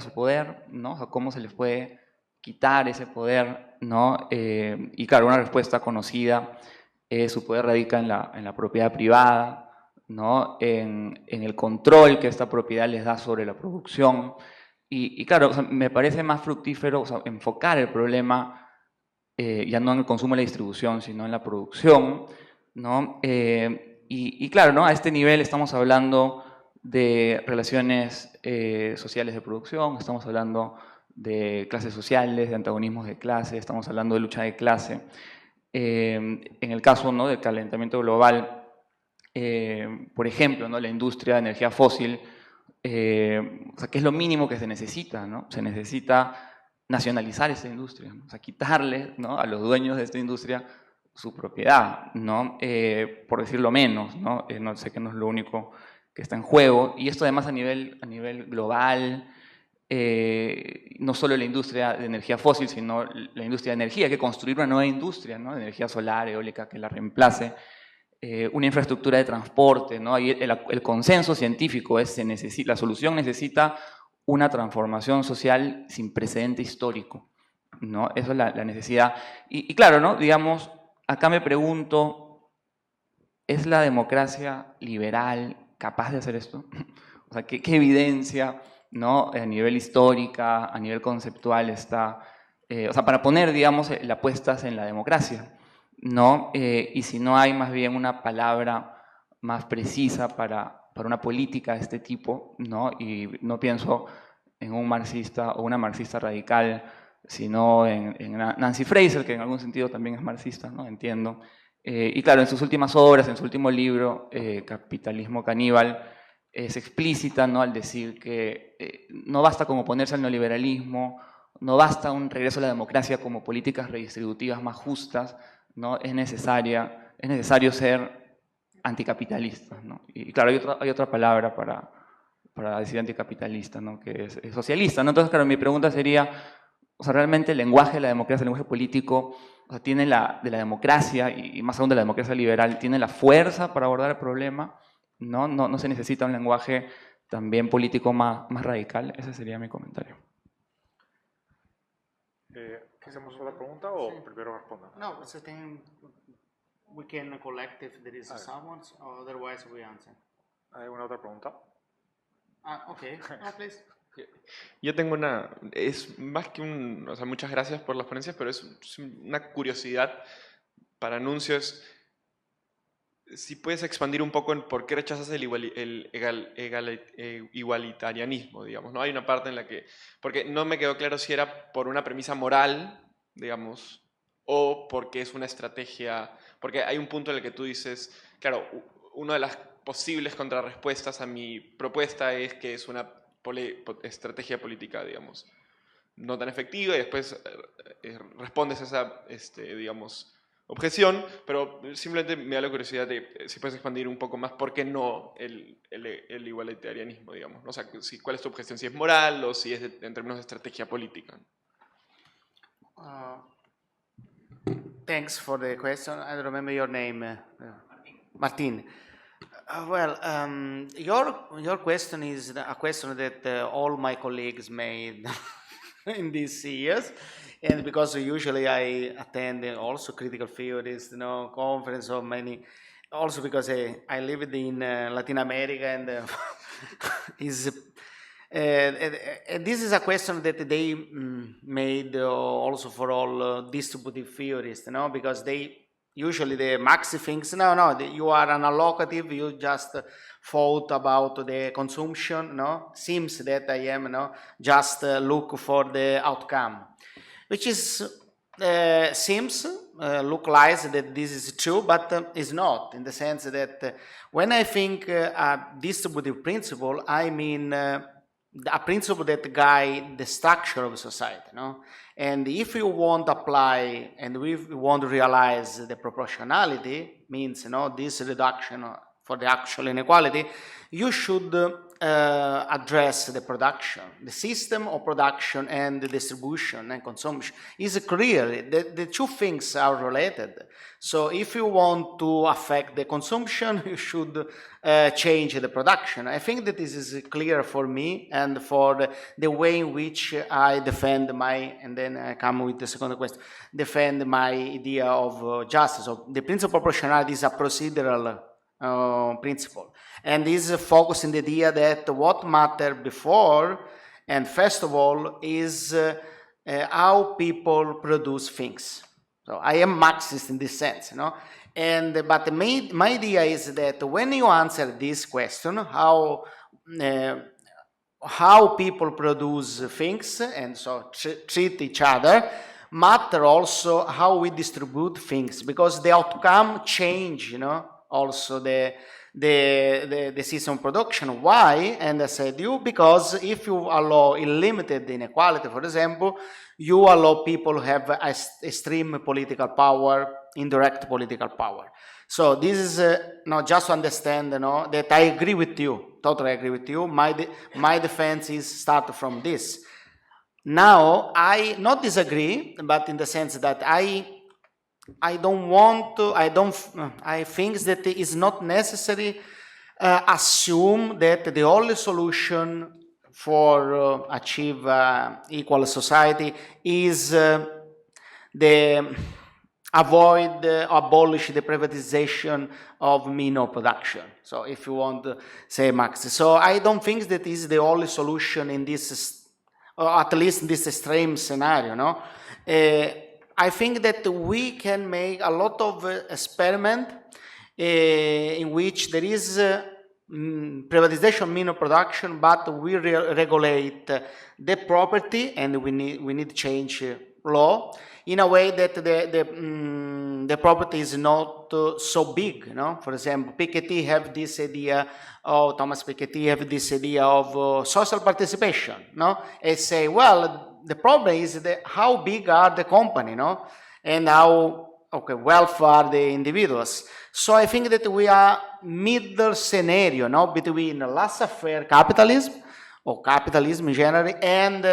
su poder?, ¿no? O sea, ¿cómo se les puede quitar ese poder?, ¿no? Y claro, una respuesta conocida es su poder radica en la propiedad privada, ¿no?, en el control que esta propiedad les da sobre la producción. Y claro, o sea, me parece más fructífero, o sea, enfocar el problema ya no en el consumo y la distribución, sino en la producción, ¿no? Y claro, ¿no?, a este nivel estamos hablando de relaciones sociales de producción, estamos hablando de clases sociales, de antagonismos de clase, estamos hablando de lucha de clase. En el caso, ¿no?, del calentamiento global, por ejemplo, ¿no?, la industria de energía fósil, o sea, ¿qué es lo mínimo que se necesita, ¿no? Se necesita nacionalizar esta industria, ¿no? O sea, quitarle, ¿no?, a los dueños de esta industria su propiedad, ¿no? Por decirlo menos, ¿no? No sé que no es lo único que está en juego, y esto además a nivel global, no solo la industria de energía fósil, sino la industria de energía. Hay que construir una nueva industria, ¿no?, de energía solar, eólica, que la reemplace, una infraestructura de transporte, ¿no? Ahí el consenso científico es que la solución necesita una transformación social sin precedente histórico, ¿no? Eso es la necesidad. Y claro, ¿no?, digamos, acá me pregunto, ¿es la democracia liberal capaz de hacer esto? O sea, ¿qué evidencia, ¿no?, a nivel histórica, a nivel conceptual está, o sea, para poner, digamos, las apuestas en la democracia, ¿no? Y si no hay más bien una palabra más precisa para una política de este tipo, ¿no? Y no pienso en un marxista o una marxista radical, sino en Nancy Fraser, que en algún sentido también es marxista, ¿no? Entiendo. Y claro, en sus últimas obras, en su último libro, Capitalismo Caníbal, es explícita, ¿no?, al decir que no basta con oponerse al neoliberalismo, no basta un regreso a la democracia como políticas redistributivas más justas, ¿no? Es necesario ser anticapitalistas, ¿no? Y claro, hay otra palabra para decir anticapitalista, ¿no?, que es socialista, ¿no? Entonces, claro, mi pregunta sería, o sea, realmente el lenguaje de la democracia, el lenguaje político, o sea, tiene de la democracia, y más aún de la democracia liberal, tiene la fuerza para abordar el problema, ¿no? No se necesita un lenguaje también político más radical. Ese sería mi comentario. ¿Hacemos otra pregunta o Sí. primero respondan? No, it's a thing we can collect if there is someone, or otherwise we answer. ¿Hay alguna otra pregunta? Okay. No, please. Yo tengo es más que o sea, muchas gracias por las ponencias, pero es una curiosidad para anuncios. Si puedes expandir un poco en por qué rechazas el igualitarianismo, digamos, ¿no? Hay una parte en la que, porque no me quedó claro si era por una premisa moral, digamos, o porque es una estrategia, porque hay un punto en el que tú dices, claro, una de las posibles contrarrespuestas a mi propuesta es que es una estrategia política, digamos, no tan efectiva, y después respondes a esa, digamos, objeción, pero simplemente me da la curiosidad de si puedes expandir un poco más por qué no el igualitarianismo, digamos, ¿no? O sea, ¿cuál es tu objeción? Si es moral o si es en términos de estrategia política. Thanks for the question. I don't remember your name. Martin. Well, your question is a question that all my colleagues made in these years, and because usually I attend also critical theories, conference or many, also because I lived in Latin America, and this is a question that they made also for all distributive theorists, because they usually the Maxi thinks, no, you are an allocative, you just thought about the consumption, seems that I am, just look for the outcome, which is, seems, look like that this is true, but is not, in the sense that when I think a distributive principle, I mean a principle that guides the structure of society, And if you want to apply and if you want to realize the proportionality, means this reduction for the actual inequality, you should address the production, the system of production and the distribution and consumption. Is clear the two things are related. So if you want to affect the consumption, you should change the production. I think that this is clear for me and for the way in which I defend and then I come with the second question, defend my idea of justice. So the principle of proportionality is a procedural principle, and this is focused in the idea that what mattered before, and first of all, is how people produce things. So I am Marxist in this sense, but my idea is that when you answer this question, how how people produce things and so treat each other, matter also how we distribute things, because the outcome change, also the system of production. Why? And I said because if you allow unlimited inequality, for example, you allow people to have extreme political power, indirect political power. So this is not just to understand, that I agree with you, totally agree with you. My defense is start from this. Now, I not disagree, but in the sense that I think that it is not necessary assume that the only solution for achieve equal society is abolish the privatization of minor production. So if you want to say Max. So I don't think that is the only solution in this, or at least in this extreme scenario, I think that we can make a lot of experiment in which there is privatization of minor production, but we regulate the property, and we need to change law in a way that the property is not so big. For example, Piketty have this idea, Thomas Piketty have this idea of social participation. And say, well, the problem is how big are the company, and how wealthy are the individuals. So I think that we are middle scenario, between laissez-faire capitalism, or capitalism in general, and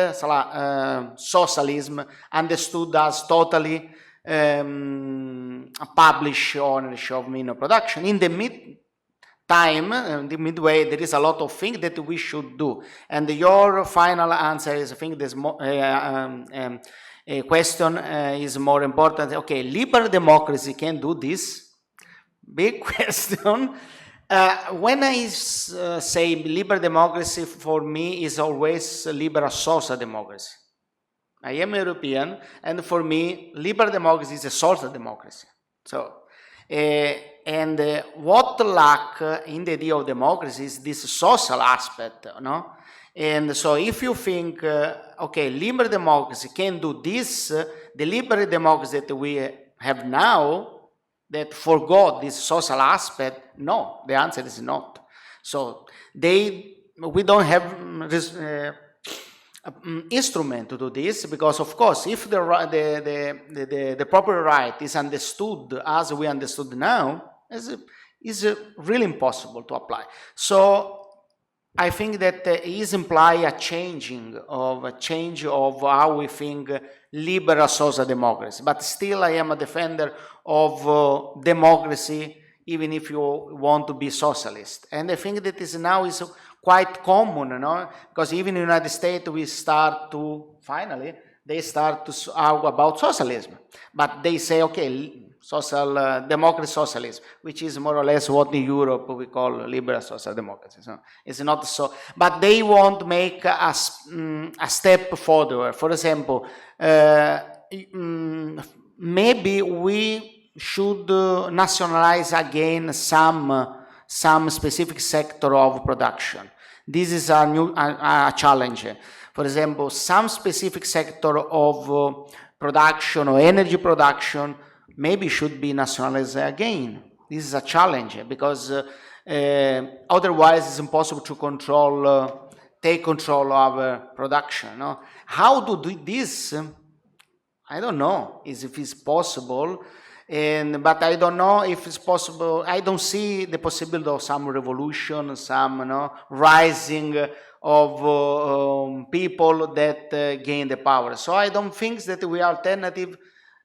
socialism, understood as totally published ownership of minor production. In the the midway, there is a lot of things that we should do. And your final answer is, I think this question is more important. Okay, liberal democracy can do this. Big question. When I say liberal democracy, for me is always liberal social democracy. I am European, and for me, liberal democracy is a social democracy. So, what lack in the idea of democracy is this social aspect, And so if you think, liberal democracy can do this, the liberal democracy that we have now, that forgot this social aspect, no, the answer is not. So we don't have instrument to do this, because of course, if the proper right is understood as we understood now, is really impossible to apply. So I think that is imply a change of how we think liberal social democracy. But still, I am a defender of democracy, even if you want to be socialist. And I think that now is quite common, because even in the United States, they start to argue about socialism. But they say, social democracy socialism, which is more or less what in Europe we call liberal social democracy. So it's not so, but they want to make a step further. For example, maybe we should nationalize again some specific sector of production. This is a challenge. For example, some specific sector of production or energy production maybe should be nationalized again. This is a challenge, because otherwise it's impossible to take control of production. How to do this? I don't know if it's possible, but I don't know if it's possible. I don't see the possibility of some revolution, some rising of people that gain the power. So I don't think that we are alternative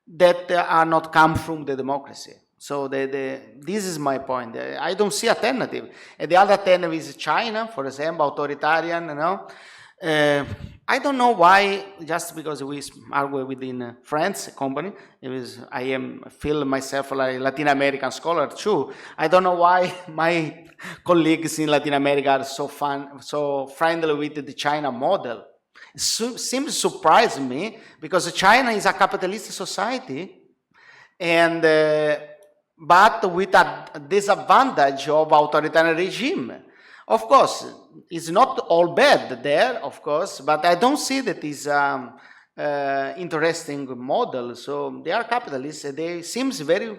that are not come from the democracy. So this is my point. I don't see alternative. And the other alternative is China, for example, authoritarian. I don't know why. Just because we argue within France company, I feel myself like a Latin American scholar too. I don't know why my colleagues in Latin America are so friendly with the China model. It seems to surprise me, because China is a capitalist society, and but with a disadvantage of authoritarian regime. Of course, it's not all bad there, of course, but I don't see that is interesting model. So they are capitalists. They seems very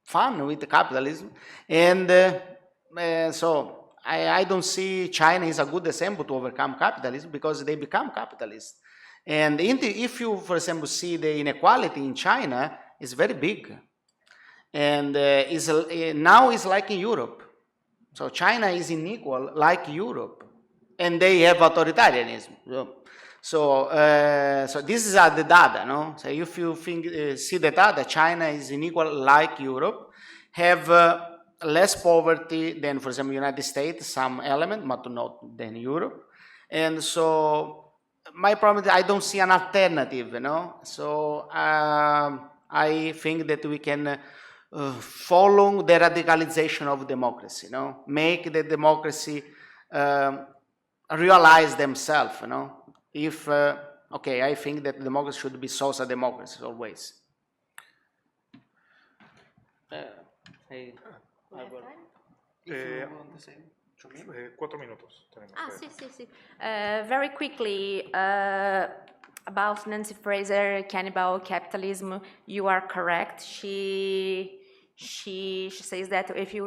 fun with the capitalism, and so I don't see China is a good example to overcome capitalism because they become capitalist. And if you, for example, see the inequality in China, it's very big, and now it's like in Europe. So China is unequal like Europe, and they have authoritarianism. So this is the data, no? So if you see the data, China is unequal like Europe, have less poverty than, for example, United States, some element, but not than Europe. And so my problem is I don't see an alternative, you know? So I think that we can follow the radicalization of democracy, you know? Make the democracy realize themselves, you know? If, okay, I think that democracy should be social democracy always. 4 minutos tenemos. Sí, sí, sí. Very quickly, about Nancy Fraser, cannibal capitalism, you are correct. She says that if we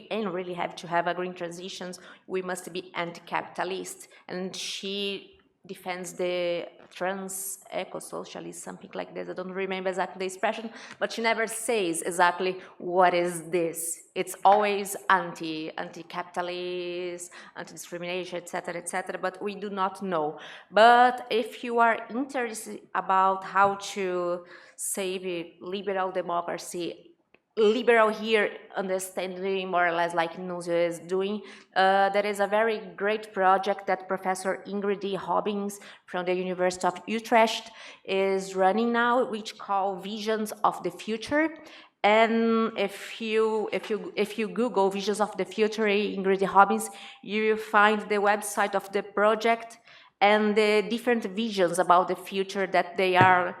really have to have a green transitions, we must be anti-capitalist, and she defends the trans eco-socialist, something like this. I don't remember exactly the expression, but she never says exactly what is this. It's always anti-capitalist, anti-discrimination, etc., but we do not know. But if you are interested about how to save liberal democracy, liberal here understanding more or less like Nuzio is doing, there is a very great project that Professor Ingrid D. Hobbins from the University of Utrecht is running now, which called Visions of the Future. And if you Google Visions of the Future, Ingrid D. Hobbins, you will find the website of the project and the different visions about the future that they are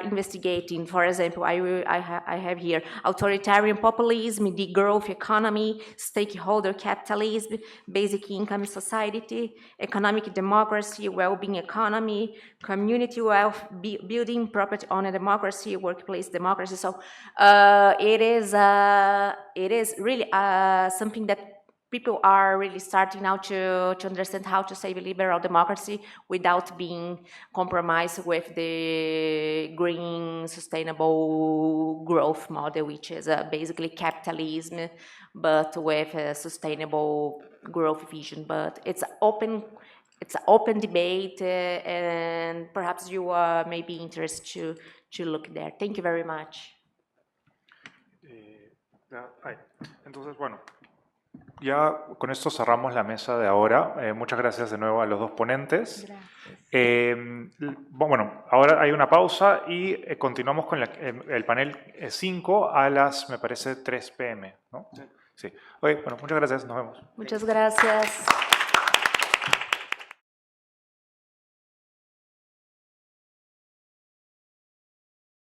investigating. For example, I have here authoritarian populism, degrowth economy, stakeholder capitalism, basic income society, economic democracy, well-being economy, community wealth building, property owner democracy, workplace democracy. So it is really something that people are really starting now to understand how to save liberal democracy without being compromised with the green sustainable growth model, which is basically capitalism, but with a sustainable growth vision. But it's an open debate, and perhaps you may be interested to look there. Thank you very much. Entonces, bueno. Ya con esto cerramos la mesa de ahora. Muchas gracias de nuevo a los dos ponentes. Bueno, ahora hay una pausa y continuamos con el panel 5 a las, me parece, 3 p.m., ¿no? Sí. Oye, bueno, muchas gracias. Nos vemos. Muchas gracias.